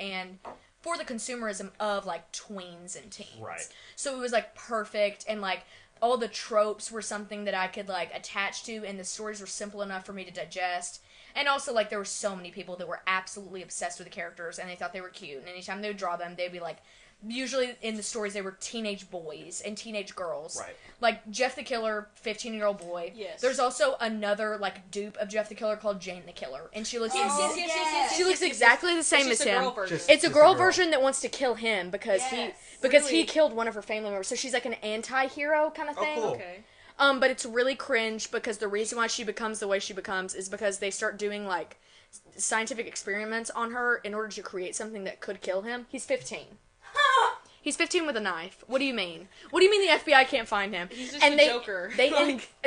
the consumerism of, like, tweens and teens. Right. So it was, like, perfect, and, like, all the tropes were something that I could, like, attach to, and the stories were simple enough for me to digest. And also, like, there were so many people that were absolutely obsessed with the characters, and they thought they were cute, and anytime they would draw them, they'd be, like, usually in the stories, they were teenage boys and teenage girls. Right. Like, Jeff the Killer, 15-year-old boy. Yes. There's also another, like, dupe of Jeff the Killer called Jane the Killer, and she looks Yes. she looks exactly the same It's as just a him. girl version. Just- It's a girl a girl. version that wants to kill him because Yes. he Really? killed one of her family members. So she's like an anti-hero kind of Oh, thing. cool. Okay. But it's really cringe because the reason why she becomes the way she becomes is because they start doing like scientific experiments on her in order to create something that could kill him. He's 15. He's 15 with a knife. What do you mean? What do you mean the FBI can't find him? He's just and the Joker.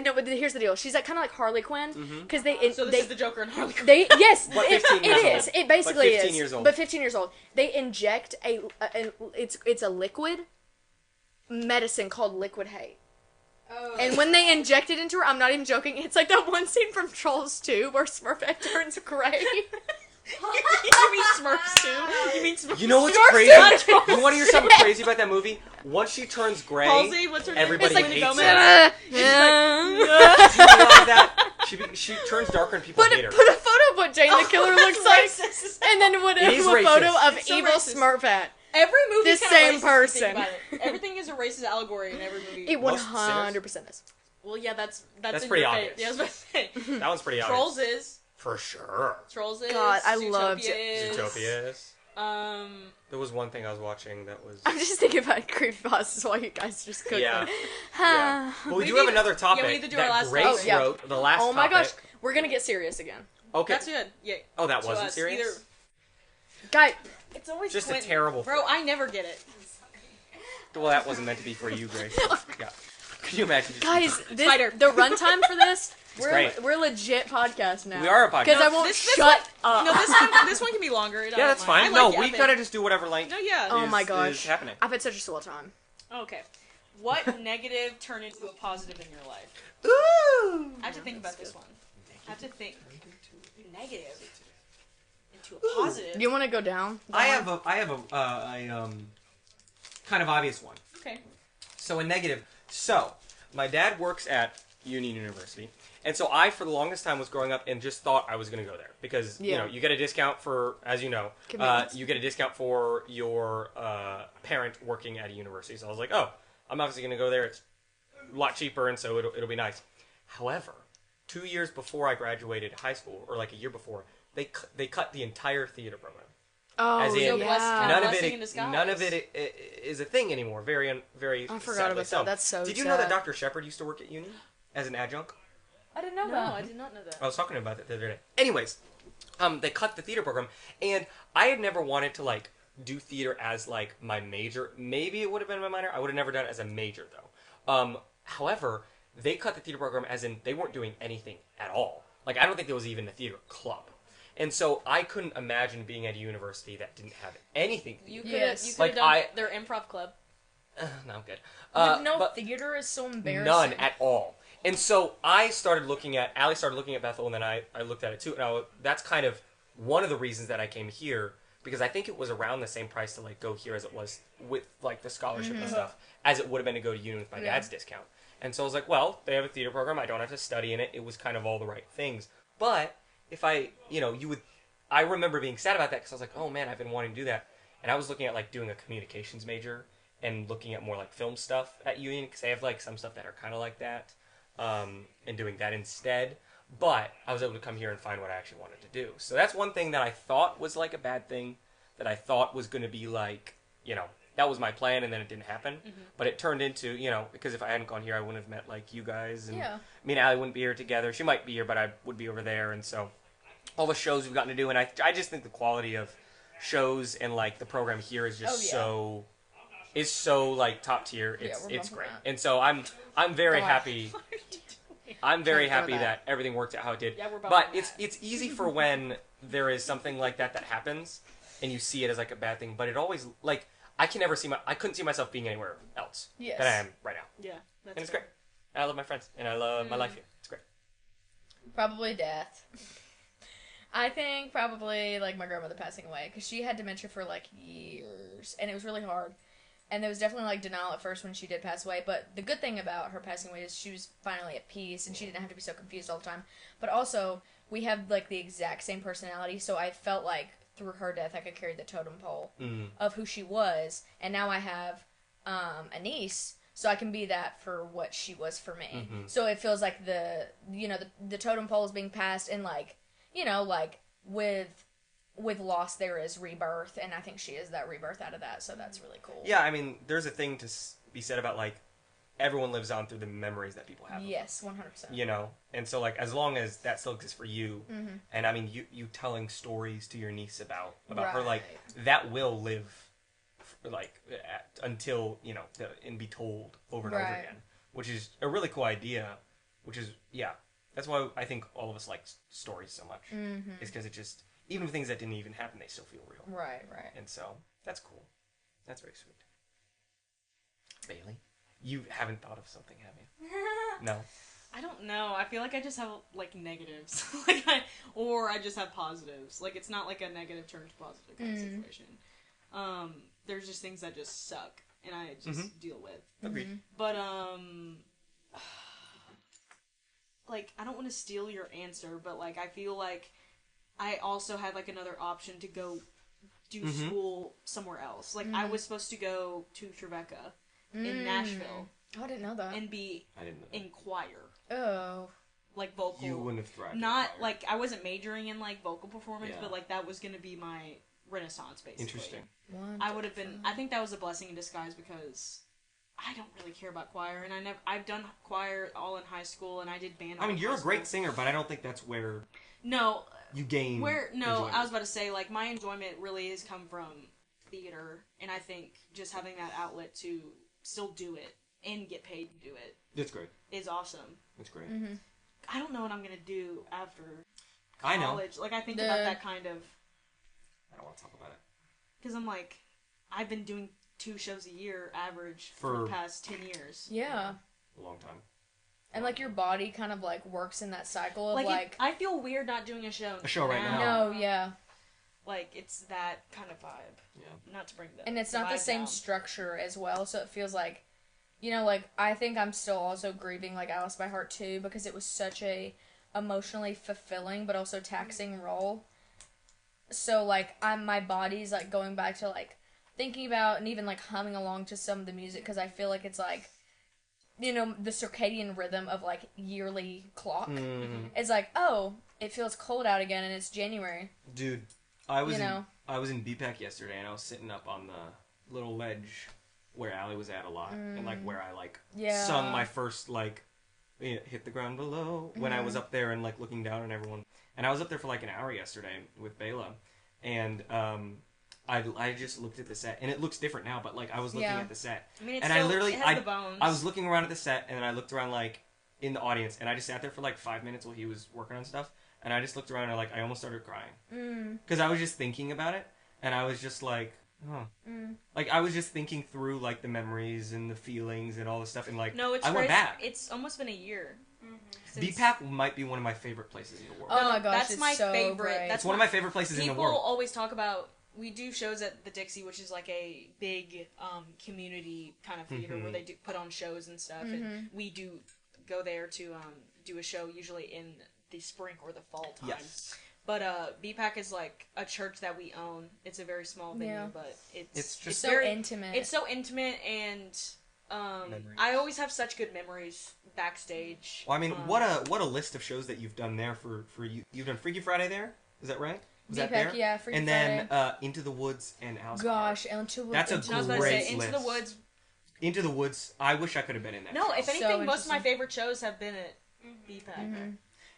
No, but here's the deal. She's like kind of like Harley Quinn because So this is the Joker and Harley Quinn. Yes, But it 15 years is. old. It basically But 15 is. years old. But 15 years old. They inject it's a liquid medicine called liquid hate. Oh. And when they inject it into her, I'm not even joking, it's like that one scene from Trolls 2 where Smurfette turns gray. You mean Smurfs too? You mean Smurfs? You know what's Yours crazy? too. You want to hear something crazy about that movie? Once she turns gray, Halsey, what's her name? everybody It's like hates Gomez. her. Do you realize that? She turns darker and people Put hate her. a photo of what Jane the Killer looks like, Racist. and then put It is a photo racist. of It's so evil racist. Smurfette. Every movie The same racist person. If you think about it. Everything is a racist allegory in every movie. It Most 100% is. Well, yeah, that's That's in pretty your obvious. face. Yeah, I was about to say. That one's pretty obvious. Trolls is. For sure. Trolls is. God, I Zootopia loved is. Zootopia is. Um. There was one thing I was watching that was... I'm just thinking about creepypastas while you guys just cook Yeah. them. Yeah. But we do need have to- another topic yeah, we need to do our that last Grace topic. Oh, yeah. wrote. The last Oh my topic. gosh, we're gonna get serious again. Okay. That's good. Yeah. Oh, that To wasn't us, serious? Either. Guy, It's always Just a Quentin. terrible Bro, I never get it. Well, that wasn't meant to be for you, Grace. Yeah. Could you imagine? Just guys, Spider. the runtime for this, great. we're a legit podcast now. We are a podcast. Because I No, won't this shut up. No, this one can be longer. Yeah, that's fine. No, we gotta just do whatever length. No, yeah. Oh my is gosh. happening. I've had such a swell time. Okay. What negative turned into a positive in your life? Ooh. I have to think about this one. I have to think. Negative into a positive. You want to go down? I have a kind of obvious one. Okay. So a negative. So my dad works at Union University, and so I, for the longest time, was growing up and just thought I was going to go there because you Yeah. know you get a discount for, as you know, Convenience. you get a discount for your parent working at a university. So I was like, oh, I'm obviously going to go there. It's a lot cheaper, and so it'll be nice. However, 2 years before I graduated high school, or like a year before, they cut the entire theater program. Oh, As in, So yeah. blessed- None of blessing in disguise. it is a thing anymore. Very I forgot sadly about so. that. That's so Did you know that sad. Dr. Shepard used to work at Uni as an adjunct? I didn't know No, that. I did not know that. I was talking about it the other day. Anyways, they cut the theater program, and I had never wanted to like do theater as like my major. Maybe it would have been my minor. I would have never done it as a major though. However, they cut the theater program as in they weren't doing anything at all. Like I don't think there was even a theater club. And so I couldn't imagine being at a university that didn't have anything. You could Yes. have Like, done their improv club. No, I'm good. But no, but theater is so embarrassing. none at all. And so Allie started looking at Bethel, and then I looked at it too. And that's kind of one of the reasons that I came here, because I think it was around the same price to like go here as it was with like the scholarship and stuff, as it would have been to go to uni with my dad's discount. And so I was like, well, they have a theater program. I don't have to study in it. It was kind of all the right things. But if I remember being sad about that because I was like, oh man, I've been wanting to do that. And I was looking at like doing a communications major and looking at more like film stuff at Union because they have like some stuff that are kind of like that, and doing that instead. But I was able to come here and find what I actually wanted to do. So that's one thing that I thought was like a bad thing, that I thought was going to be like, that was my plan, and then it didn't happen. Mm-hmm. But it turned into, because if I hadn't gone here, I wouldn't have met like you guys. And me and Allie wouldn't be here together. She might be here, but I would be over there. And so all the shows we've gotten to do, and I just think the quality of shows and like the program here is just so like top tier. It's great. That. And so I'm very happy. I'm very happy that everything worked out how it did. Yeah, but it's easy for when there is something like that happens and you see it as like a bad thing, but it always like I couldn't see myself being anywhere else than I am right now. Yeah. And it's great. And I love my friends and I love my life here. It's great. Probably death. I think probably like my grandmother passing away because she had dementia for like years and it was really hard. And there was definitely, like, denial at first when she did pass away. But the good thing about her passing away is she was finally at peace, and she didn't have to be so confused all the time. But also, we have, like, the exact same personality, so I felt like through her death I could carry the totem pole of who she was. And now I have a niece, so I can be that for what she was for me. Mm-hmm. So it feels like the totem pole is being passed, and, like, with loss there is rebirth, and I think she is that rebirth out of that, so that's really cool. Yeah, I mean, there's a thing to be said about, like, everyone lives on through the memories that people have. Yes, 100%. And so, like, as long as that still exists for you, and I mean, you telling stories to your niece about her, like, that will live, like, until, and be told over and over again, which is a really cool idea, which is, that's why I think all of us like stories so much, is because it just... Even things that didn't even happen, they still feel real. Right. And so, that's cool. That's very sweet. Bailey, you haven't thought of something, have you? No? I don't know. I feel like I just have, like, negatives. I just have positives. Like, it's not, like, a negative turns positive kind of situation. There's just things that just suck, and I just deal with. Agreed. But, like, I don't want to steal your answer, but, like, I feel like I also had, like, another option to go do school somewhere else. Like, I was supposed to go to Tribeca in Nashville. Oh, I didn't know that. And be in choir. Oh. Like, vocal. You wouldn't have thrived Not, like, I wasn't majoring in, like, vocal performance, but, like, that was going to be my renaissance, basically. Interesting. I would have been... I think that was a blessing in disguise because... I don't really care about choir, and I've done choir all in high school, and I did band. I mean, you're a great singer, but I don't think that's where you gain. Enjoyment. I was about to say, like, my enjoyment really has come from theater, and I think just having that outlet to still do it and get paid to do it. That's great. Is awesome. That's great. I don't know what I'm gonna do after college. I know. Like, I think about that kind of. I don't want to talk about it. Because I'm like, I've been doing 2 shows a year average for the past 10 years. Yeah. A long time. And, like, your body kind of, like, works in that cycle of, like... I feel weird not doing a show right now. No, yeah. Like, it's that kind of vibe. Yeah. Not to bring the And it's not the same structure as well, so it feels like... like, I think I'm still also grieving, like, Alice by Heart, too, because it was such a emotionally fulfilling but also taxing role. So, like, my body's, like, going back to, like, thinking about and even, like, humming along to some of the music because I feel like it's, like, the circadian rhythm of, like, yearly clock. It's like, oh, it feels cold out again and it's January. Dude, I was in BPAC yesterday and I was sitting up on the little ledge where Allie was at a lot and, like, where I, like, sung my first, like, hit the ground below when I was up there and, like, looking down on everyone. And I was up there for, like, an hour yesterday with Bela. And, I just looked at the set, and it looks different now, but, like, I was looking at the set. I mean, and it has the bones. I was looking around at the set, and then I looked around, like, in the audience, and I just sat there for, like, 5 minutes while he was working on stuff, and I just looked around, and, like, I almost started crying. Because I was just thinking about it, and I was just like, like, I was just thinking through, like, the memories and the feelings and all the stuff, and, like, I went back. It's almost been a year. BPAC might be one of my favorite places in the world. Oh my gosh, that's my favorite. It's one of my favorite places in the world. People always talk about... We do shows at the Dixie, which is like a big community kind of theater where they do put on shows and stuff. And we do go there to do a show usually in the spring or the fall time. Yes. But BPAC is like a church that we own. It's a very small venue, but it's so intimate. It's so intimate, and I always have such good memories backstage. Well, I mean, what a list of shows that you've done there for you. You've done Freaky Friday there. Is that right? Was that there? Yeah, Freaky and Friday. then Into the Woods and House. Gosh, Into the Woods. That's a I was about to great say, list. Into the Woods. Into the Woods. I wish I could have been in that. No, show. if anything, So most of my favorite shows have been at BPAC. Mm-hmm.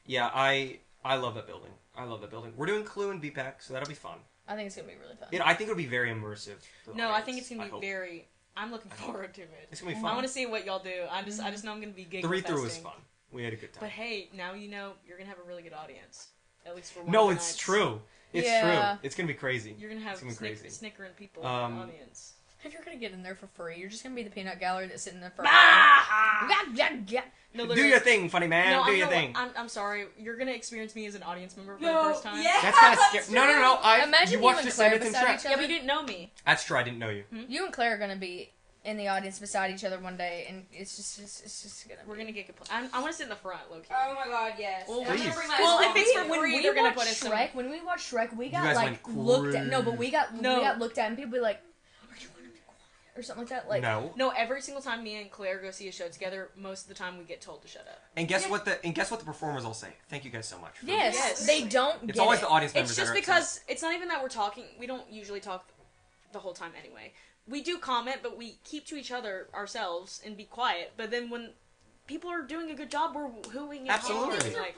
Yeah, I love that building. I love that building. We're doing Clue and BPAC, so that'll be fun. I think it's gonna be really fun. I think it'll be very immersive. No, I think it's gonna be very. I'm looking forward to it. It's gonna be fun. I want to see what y'all do. I just know I'm gonna be giggling. The read-through was fun. We had a good time. But hey, now you know you're gonna have a really good audience. At least for one No, of the it's nights. true. It's true. It's gonna be crazy. You're gonna have crazy. snickering people in the audience. If you're gonna get in there for free, you're just gonna be the peanut gallery that's sitting there for. No, Do your thing, funny man. Do your thing. I'm sorry. You're gonna experience me as an audience member for the first time. Yeah, That's kind of scary. No. Imagine you watched and the Claire Sentence and beside Trap. each Yeah, other. but you didn't know me. That's true. I didn't know you. You and Claire are gonna be in the audience beside each other one day, and it's just gonna. We're gonna get complete. I want to sit in the front, low key. Oh my god, yes. Well, I'm gonna please. bring my Well, phone. if it's for when free, we they're gonna watched put us some- Shrek, when we watched Shrek, we got guys like went looked at. No, but we got looked at, and people be like, "Are you gonna be quiet?" or something like that. Like, No. Every single time me and Claire go see a show together, most of the time we get told to shut up. And guess what the performers will say? Thank you guys so much. yes, they don't. It's get always it. the audience members. It's just that are because it's not even that we're talking. We don't usually talk the whole time anyway. We do comment, but we keep to each other ourselves and be quiet. But then when people are doing a good job, we're hooing and Absolutely. hawing, like,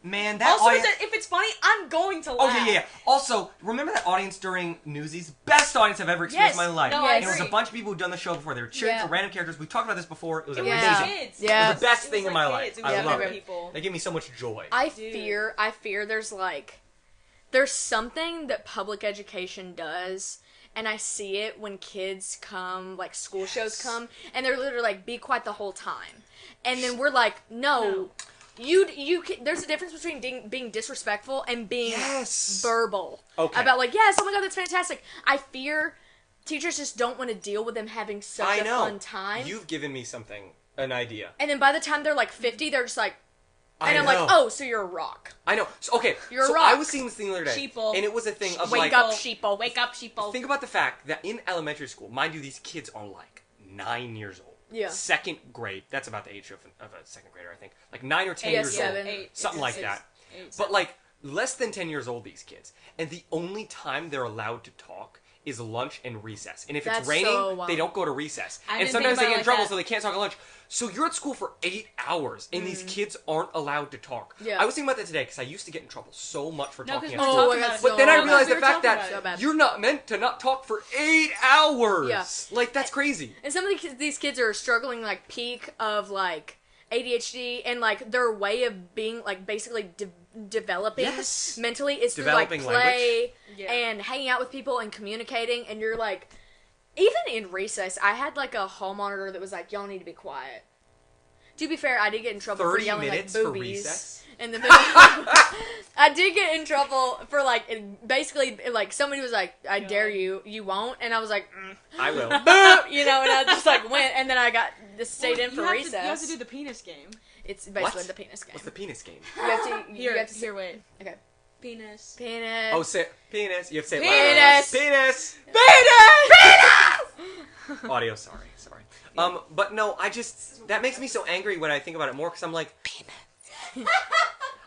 Man, that also, audience. if it's funny, I'm going to Oh laugh. yeah. Also, remember that audience during Newsies? Best audience I've ever experienced Yes. in my life. No, I And it was a agree. bunch of people who'd done the show before. They were cheering Yeah. for random characters. We talked about this before. It was It was amazing. kids. Yeah. It was the best It thing was in my like life. kids. It was I like love young it. people. They give me so much joy. I Dude. fear there's something that public education does, and I see it when kids come, like school shows come, and they're literally like, be quiet the whole time. And then we're like, no. There's a difference between being disrespectful and being verbal. Okay. About like, yes, oh my god, that's fantastic. I fear teachers just don't want to deal with them having such a fun time. You've given me an idea. And then by the time they're like 50, they're just like, and I'm know. like, oh, so you're a rock. I know. So, okay. You're a so rock. I was seeing this thing the other day. Sheeple. And it was a thing of Wake like. up, sheeple. Wake up, sheeple. Think about the fact that in elementary school, mind you, these kids are like 9 years old. Yeah. Second grade. That's about the age of a second grader, I think. Like 9 or 10 Yeah, years 7. old. 8. Something like that. But like less than 10 years old, these kids. And the only time they're allowed to talk is lunch and recess. And if That's it's raining, so wild. they don't go to recess. I And didn't sometimes think they about get it in like trouble, that. so they can't talk at lunch. So you're at school for 8 hours, and these kids aren't allowed to talk. Yeah. I was thinking about that today, because I used to get in trouble so much for No, talking because at we school. talked I got about it. so But then I mad. realized We the were fact talking about that it. So bad. you're not meant to not talk for 8 hours. Yeah. Like, that's crazy. And some of these kids are struggling, like, peak of, like, ADHD, and, like, their way of being, like, basically developing Yes. mentally is through, Developing like, play Yeah. and hanging out with people and communicating, and you're, like, even in recess, I had, like, a hall monitor that was like, y'all need to be quiet. To be fair, I did get in trouble for 30 yelling, like, minutes for boobies. recess? In the middle. I did get in trouble for, like, basically, like, somebody was like, I dare you, you won't, and I was like, I will. boo, you know, and I just, like, went, and then I got stayed in for recess. You have to do the penis game. It's basically What? the penis game. What's the penis game? You have to, you Here, have to here, wait. Okay. Penis. Penis. Oh, say penis. You have to say it Penis. loud. Penis. Penis! Audio, sorry. But no, that makes me so angry when I think about it more, because I'm like,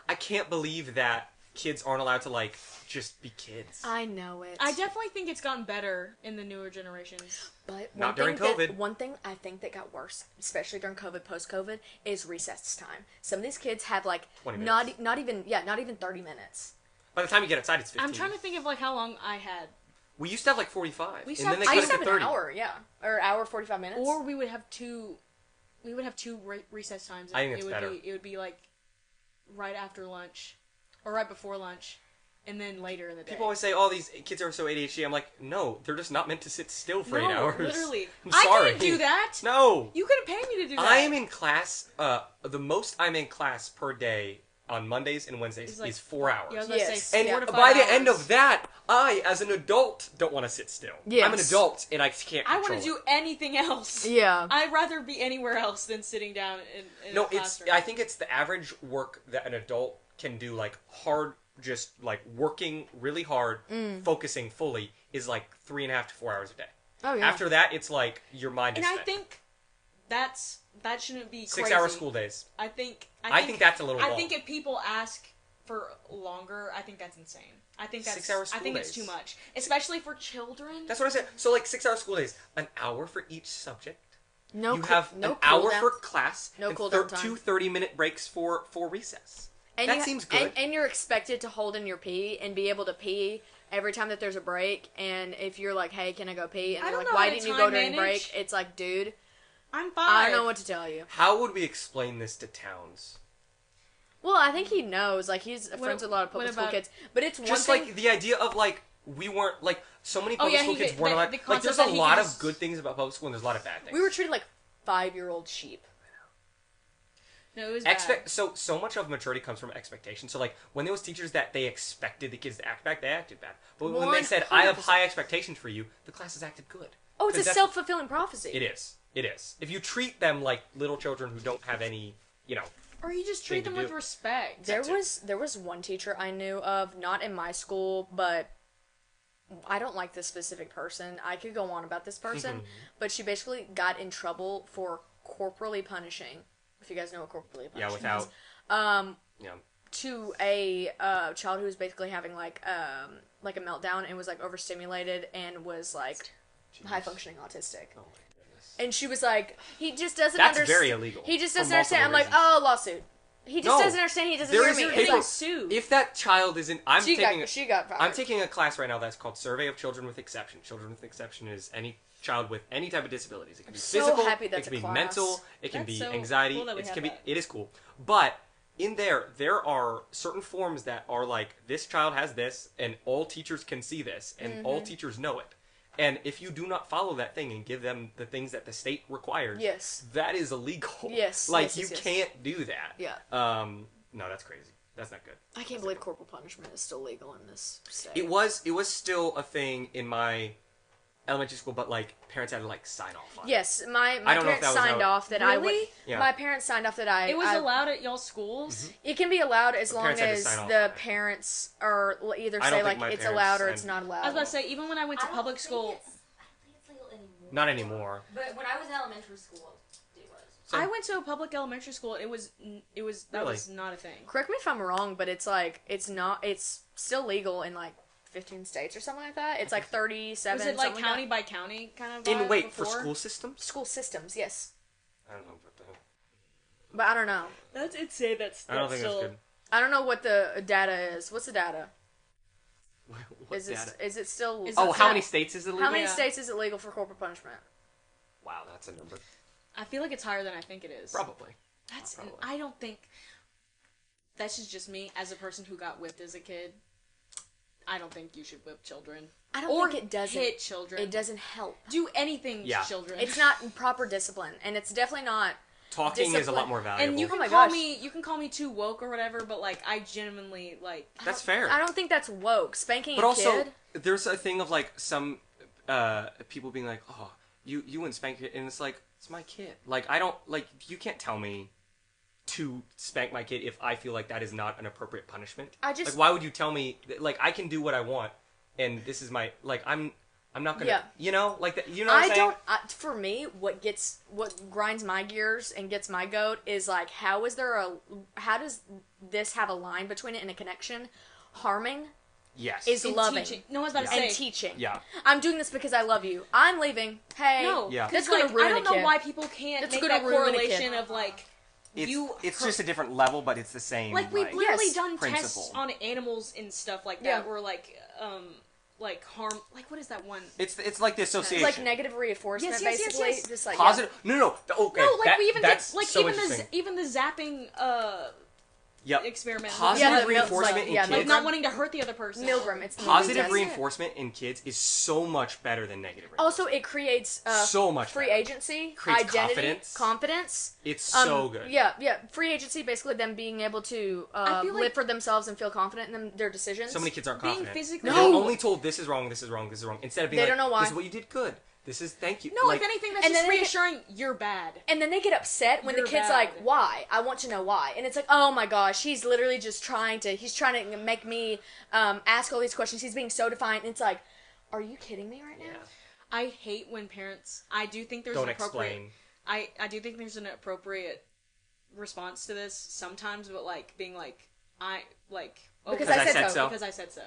I can't believe that kids aren't allowed to, like, just be kids. I know it. I definitely think it's gotten better in the newer generations. But Not during COVID. One thing I think that got worse, especially during COVID, post-COVID, is recess time. Some of these kids have, like, 20 not minutes. not even 30 minutes. By the time you get outside, it's 15. I'm trying to think of, like, how long I had. We used to have, like, 45. We used to and then have- they I cut used it to to have 30. an hour, yeah. Or hour, 45 minutes. Or we would have two recess times. I think it's it would better. It would be, like, right after lunch. Or right before lunch. And then later in the day. People always say, oh, these kids are so ADHD. I'm like, no, they're just not meant to sit still for 8 hours. Literally. I'm I sorry. couldn't do that. No. You could have paid me to do that. I am in class, the most I'm in class per day on Mondays and Wednesdays It's like- is 4 hours. Yeah, I was about to Yes. say And 4 to 5 by the hours. end of that, I, as an adult, don't want to sit still. Yes. I'm an adult, and I can't I control want to it. do anything else. Yeah. I'd rather be anywhere else than sitting down in No, a classroom. I think it's the average work that an adult can do, like, hard, just, like, working really hard, focusing fully, is, like, 3.5 to 4 hours a day. Oh, yeah. After that, it's like, your mind is And I spent. think that shouldn't be 6 crazy. hour school days. I think that's a little long. I think if people ask for longer, I think that's insane. I think that's 6 hour school I think days. it's too much, especially for children. That's what I said. So like 6 hour school days, an hour for each subject. No, you have no an hour cool for class. No and cool down time. 2 30-minute breaks for recess. And that seems good. And you're expected to hold in your pee and be able to pee every time that there's a break. And if you're like, hey, can I go pee? And they're like, why didn't you go during break? It's like, dude, I'm fine. I don't know what to tell you. How would we explain this to Towns? Well, I think he knows. Like, he's friends with a lot of public school kids. But it's one just thing... like the idea of like we weren't like so many public school kids weren't allowed. Like there's a that lot of good things about public school and there's a lot of bad things. We were treated like 5-year-old sheep. No, it was bad. So much of maturity comes from expectation. So like when there was teachers that they expected the kids to act back, they acted bad. But when they said, "I have high expectations for you," the classes acted good. Oh, it's a self-fulfilling prophecy. It is. It is. If you treat them like little children who don't have any, or you just treat them with respect. There was one teacher I knew of, not in my school, but I don't like this specific person. I could go on about this person, but she basically got in trouble for corporally punishing. If you guys know what corporally punishing is. To a child who was basically having like a meltdown and was like overstimulated and was like high functioning autistic. Oh my goodness. And she was like, he just doesn't understand. That's very illegal. He just doesn't understand. I'm like, oh, lawsuit. He just doesn't understand. He doesn't hear me. Getting sued. If that child isn't, she got fired. I'm taking a class right now that's called Survey of Children with Exception. Children with Exception is any child with any type of disabilities. It can be physical, it can be mental, it can be anxiety. It is cool. But in there are certain forms that are like, this child has this, and all teachers can see this, and all teachers know it. And if you do not follow that thing and give them the things that the state requires, that is illegal. Yes. You can't do that. Yeah. No, that's crazy. That's not good. I can't believe corporal punishment is still legal in this state. It was still a thing in my elementary school, but like parents had to like sign off on it. Yes, my parents signed off that I would. Yeah. My parents signed off that I. It was allowed at y'all's schools. It can be allowed as long as the parents are either say like it's allowed or it's not allowed. I was about to say, even when I went to public school, I don't think it's legal anymore. Not anymore. But when I was in elementary school, it was. So, I went to a public elementary school. That was not a thing. Correct me if I'm wrong, but it's like it's still legal in like 15 states or something like that. It's like 37. Was it like county by county kind of vibe for school systems? School systems, yes. I don't know what the hell. But I don't know. That's insane. I don't think that's good. I don't know what the data is. What's the data? What data? Is it still... how many states is it legal? How many states is it legal for corporal punishment? Wow, that's a number. I feel like it's higher than I think it is. Probably. I don't think... That's just me as a person who got whipped as a kid. I don't think you should whip children. I don't think it doesn't. Hit children. It doesn't help. Do anything to children. It's not proper discipline, and it's definitely not. Talking is a lot more valuable. And you can call me too woke or whatever, but like I genuinely like. That's fair. I don't think that's woke. Spanking but a also, kid. There's a thing of like some people being like, oh, you wouldn't spank it, and it's like it's my kid. Like I don't like you can't tell me to spank my kid if I feel like that is not an appropriate punishment. Like why would you tell me like I can do what I want and this is my like I'm not gonna like that, you know what I'm saying? For me what grinds my gears and gets my goat is like how does this have a line between it and a connection? Harming is loving. Teaching. No one's about to say. And teaching. Yeah. I'm doing this because I love you. I'm leaving. Hey. No. Yeah. That's going to ruin a kid. I don't know why people can't make that correlation of like it's just a different level, but it's the same. Like we've literally done principle. tests on animals and stuff like that, where like harm. Like what is that one? It's like the association. It's like negative reinforcement, basically. Yes. Just like positive. No. Okay. No, like we even did like so even the zapping experiment. Positive reinforcement in kids. Like not wanting to hurt the other person. Milgram. It's positive reinforcement in kids is so much better than negative reinforcement. Also, it creates so much free agency, creates identity, confidence. It's so good. Yeah. Free agency, basically them being able to live for themselves and feel confident in their decisions. So many kids aren't confident. They're only told this is wrong, this is wrong, this is wrong. Instead of being they don't know why. This is what you did good. This is thank you. No, if anything, that's just reassuring. You're bad. And then they get upset when the kid's like, "Why? I want to know why." And it's like, "Oh my gosh, he's literally just trying to make me ask all these questions. He's being so defiant." And it's like, "Are you kidding me right now?" I hate when parents. I do think there's don't appropriate. explain. I do think there's an appropriate response to this sometimes, but like being like Because I said so. because I said so.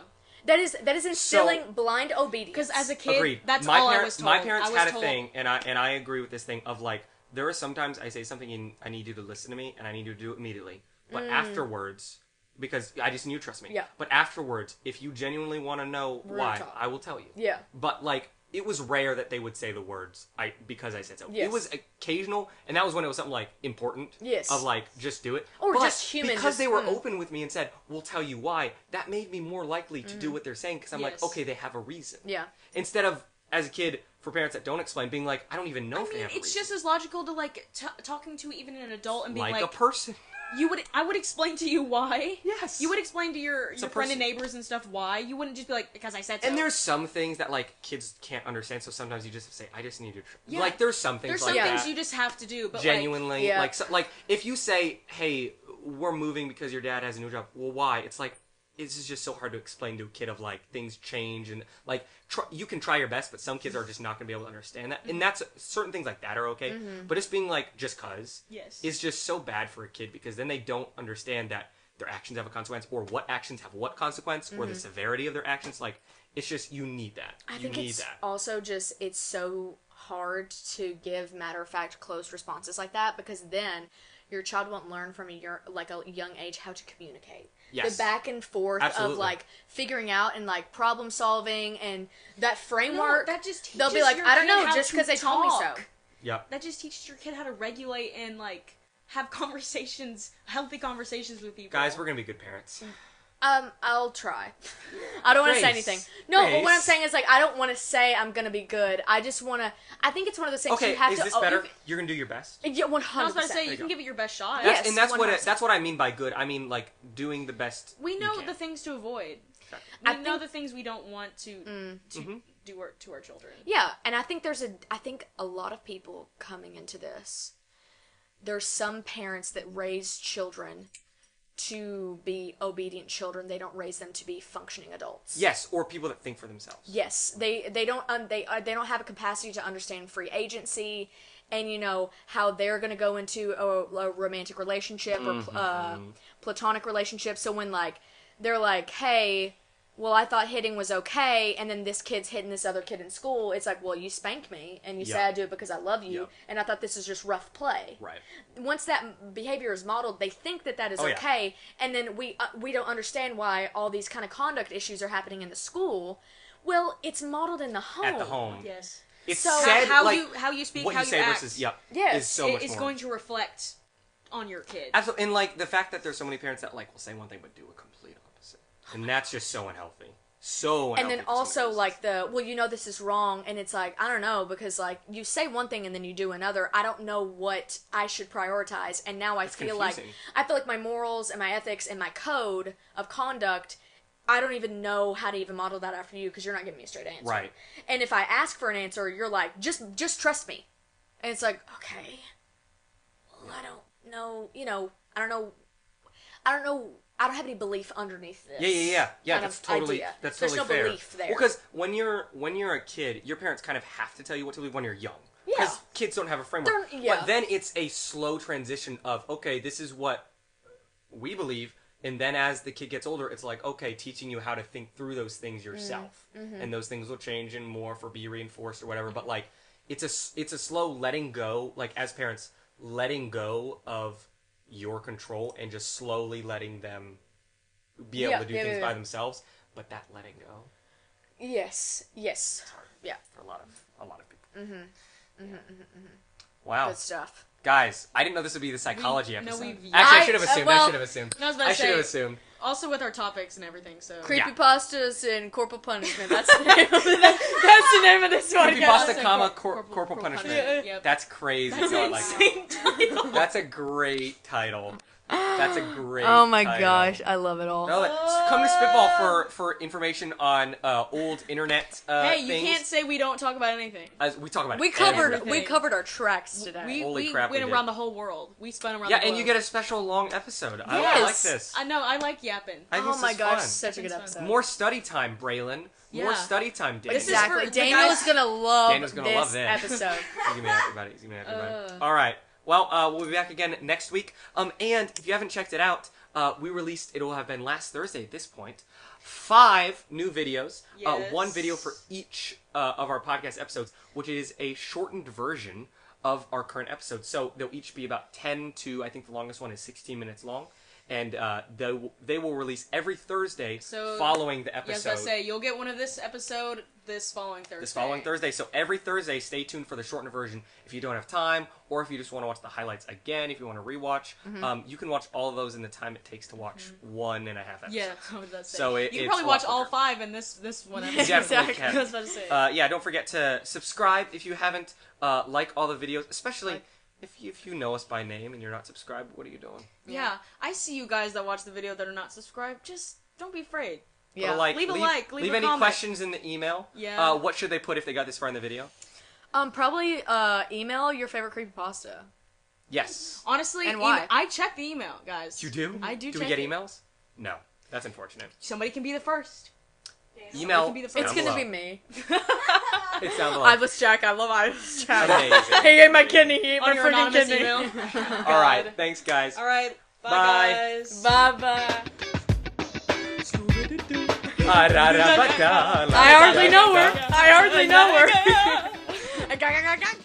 That is instilling blind obedience. Because as a kid, Agreed. that's my all parents, I was told. My parents had a told, thing, and I agree with this thing of like, there are sometimes I say something and I need you to listen to me, and I need you to do it immediately. But afterwards, because I just need you to trust me. Yeah. But afterwards, if you genuinely want to know why, talk. I will tell you. Yeah. But like, it was rare that they would say the words because I said so. Yes. It was occasional, and that was when it was something like important. Yes. Of like, just do it. Or but just human. because they were open with me and said, "We'll tell you why." That made me more likely to do what they're saying because I'm like, okay, they have a reason. Yeah. Instead of as a kid, for parents that don't explain, being like, I don't even know if they have a reason. it's just as logical to like talking to even an adult and being like like a person. I would explain to you why. Yes. You would explain to your friend person. and neighbors and stuff why. You wouldn't just be like, because I said so. And there's some things that like kids can't understand, so sometimes you just say, I just need to. Yeah. Like there's some things There's like some that. things you just have to do, but Genuinely, Yeah. like so, like if you say, hey, we're moving because your dad has a new job. Well, why? It's like this is just so hard to explain to a kid of like things change and like you can try your best, but some kids are just not going to be able to understand that. And that's certain things like that are okay, but it's being like just cause is just so bad for a kid because then they don't understand that their actions have a consequence or what actions have what consequence or the severity of their actions. Like it's just you need that. I think it's also just it's so hard to give matter-of-fact closed responses like that because then your child won't learn from a young age how to communicate. Yes. The back and forth of like figuring out and like problem solving and that framework. No, that just teaches they'll be like, your I don't kid know, how just to because they told me so. talk. Yep. That just teaches your kid how to regulate and like have conversations, healthy conversations with people. Guys, we're gonna be good parents. I'll try. I don't want to say anything. No, but what I'm saying is, like, I don't want to say I'm going to be good. I just want to... I think it's one of those things Okay, you have is to... this better? You're going to do your best? Yeah, 100%. I was about to say, you can give it your best shot. Yes. And that's 100%. that's what I mean by good. I mean, like, doing the best We know you can. the things to avoid. Exactly. We know the things we don't want to do to our children. Yeah, and I think I think a lot of people coming into this, there's some parents that raise children to be obedient children. They don't raise them to be functioning adults. Yes, or people that think for themselves. Yes, they don't have a capacity to understand free agency, and you know how they're going to go into a romantic relationship or platonic relationship. So when like they're like, hey, well, I thought hitting was okay, and then this kid's hitting this other kid in school, it's like, well, you spanked me, and you say I do it because I love you, and I thought this is just rough play. Right. Once that behavior is modeled, they think that is okay, and then we don't understand why all these kind of conduct issues are happening in the school. Well, it's modeled in the home. At the home. Yes. It's So said, how like, you speak, what how you say act, versus, Yes. is so much it's more. going to reflect on your kid. Absolutely. And, like, the fact that there's so many parents that, like, will say one thing but do a complete opposite. And that's just so unhealthy. So unhealthy. And then also, like, this is wrong, and it's like, I don't know, because, like, you say one thing and then you do another. I don't know what I should prioritize, and now I feel like my morals and my ethics and my code of conduct, I don't even know how to even model that after you, because you're not giving me a straight answer. Right. And if I ask for an answer, you're like, just trust me. And it's like, okay, well, I don't know, I don't know, I don't have any belief underneath this. Yeah. That's totally idea. That's There's totally no fair. belief there. Well, because when you're a kid, your parents kind of have to tell you what to believe when you're young. Yeah. Because kids don't have a framework. Yeah. But then it's a slow transition of, okay, this is what we believe, and then as the kid gets older, it's like, okay, teaching you how to think through those things yourself. And those things will change and morph or be reinforced or whatever. But like, it's a slow letting go, like as parents, letting go of your control and just slowly letting them be able to do things by themselves. But that letting go, yes, it's hard for a lot of people. Wow, good stuff. Guys, I didn't know this would be the psychology episode. we've- Actually, I should have assumed. well- I should have assumed. No, I was about to I should have say, assumed. also with our topics and everything, so... Creepypastas and corporal punishment. That's the name of that's the name of this one. Creepypasta, Guys. corporal punishment. Yep. That's crazy. That's I an like insane that. title. That's a great title. That's a great. Oh my title. gosh, I love it all. No, come to Spitball for information on old internet Hey, you things. can't say we don't talk about anything. As we talk about We covered everything. our tracks today. Holy We crap, we went did. around the whole world. We spun around Yeah, the and globe. you get a special long episode. I Yes. like this. I know, I like yapping. I think Oh this my is gosh, fun. such a good It's fun. episode. More study time, Braylon. More Yeah. study time, Daniel. This is Exactly. for the Daniel guys- is gonna love Daniel's gonna this love this. episode. He's gonna be happy about it. He's gonna be happy about it. All right. Well, we'll be back again next week. And if you haven't checked it out, we released. It will have been last Thursday at this point. 5 new videos. Yes. 1 video for each of our podcast episodes, which is a shortened version of our current episodes. So they'll each be about 10 to, I think the longest one is 16 minutes long. And they will release every Thursday following the episode. Yeah, I was gonna say, you'll get one of this episode this following Thursday. So every Thursday, stay tuned for the shortened version. If you don't have time, or if you just want to watch the highlights again, if you want to rewatch, you can watch all of those in the time it takes to watch 1.5 episodes. Yeah, I was about to say. So you can it's probably a lot watch all quicker. 5 in this one episode. You definitely Exactly. can. I was about to say. Yeah, don't forget to subscribe if you haven't. Like all the videos, especially if you know us by name and you're not subscribed. What are you doing? Yeah, I see you guys that watch the video that are not subscribed. Just don't be afraid. Yeah. Put a like, Leave a like, leave a any comment. questions in the email. Yeah. What should they put if they got this far in the video? Probably email your favorite creepypasta. Yes. Honestly, And why? I check the email, guys. You do? I do Do check we get it. emails? No. That's unfortunate. Somebody can be the first. Email. can be the first. It's down gonna below. be me. It's down below. Eyeless Jack. I love Eyeless Jack. Amazing. He ate my kidney. He ate On my your freaking anonymous kidney. email. All right. Thanks, guys. All right. Bye, Bye. guys. Bye bye. I I hardly know her. I hardly know her.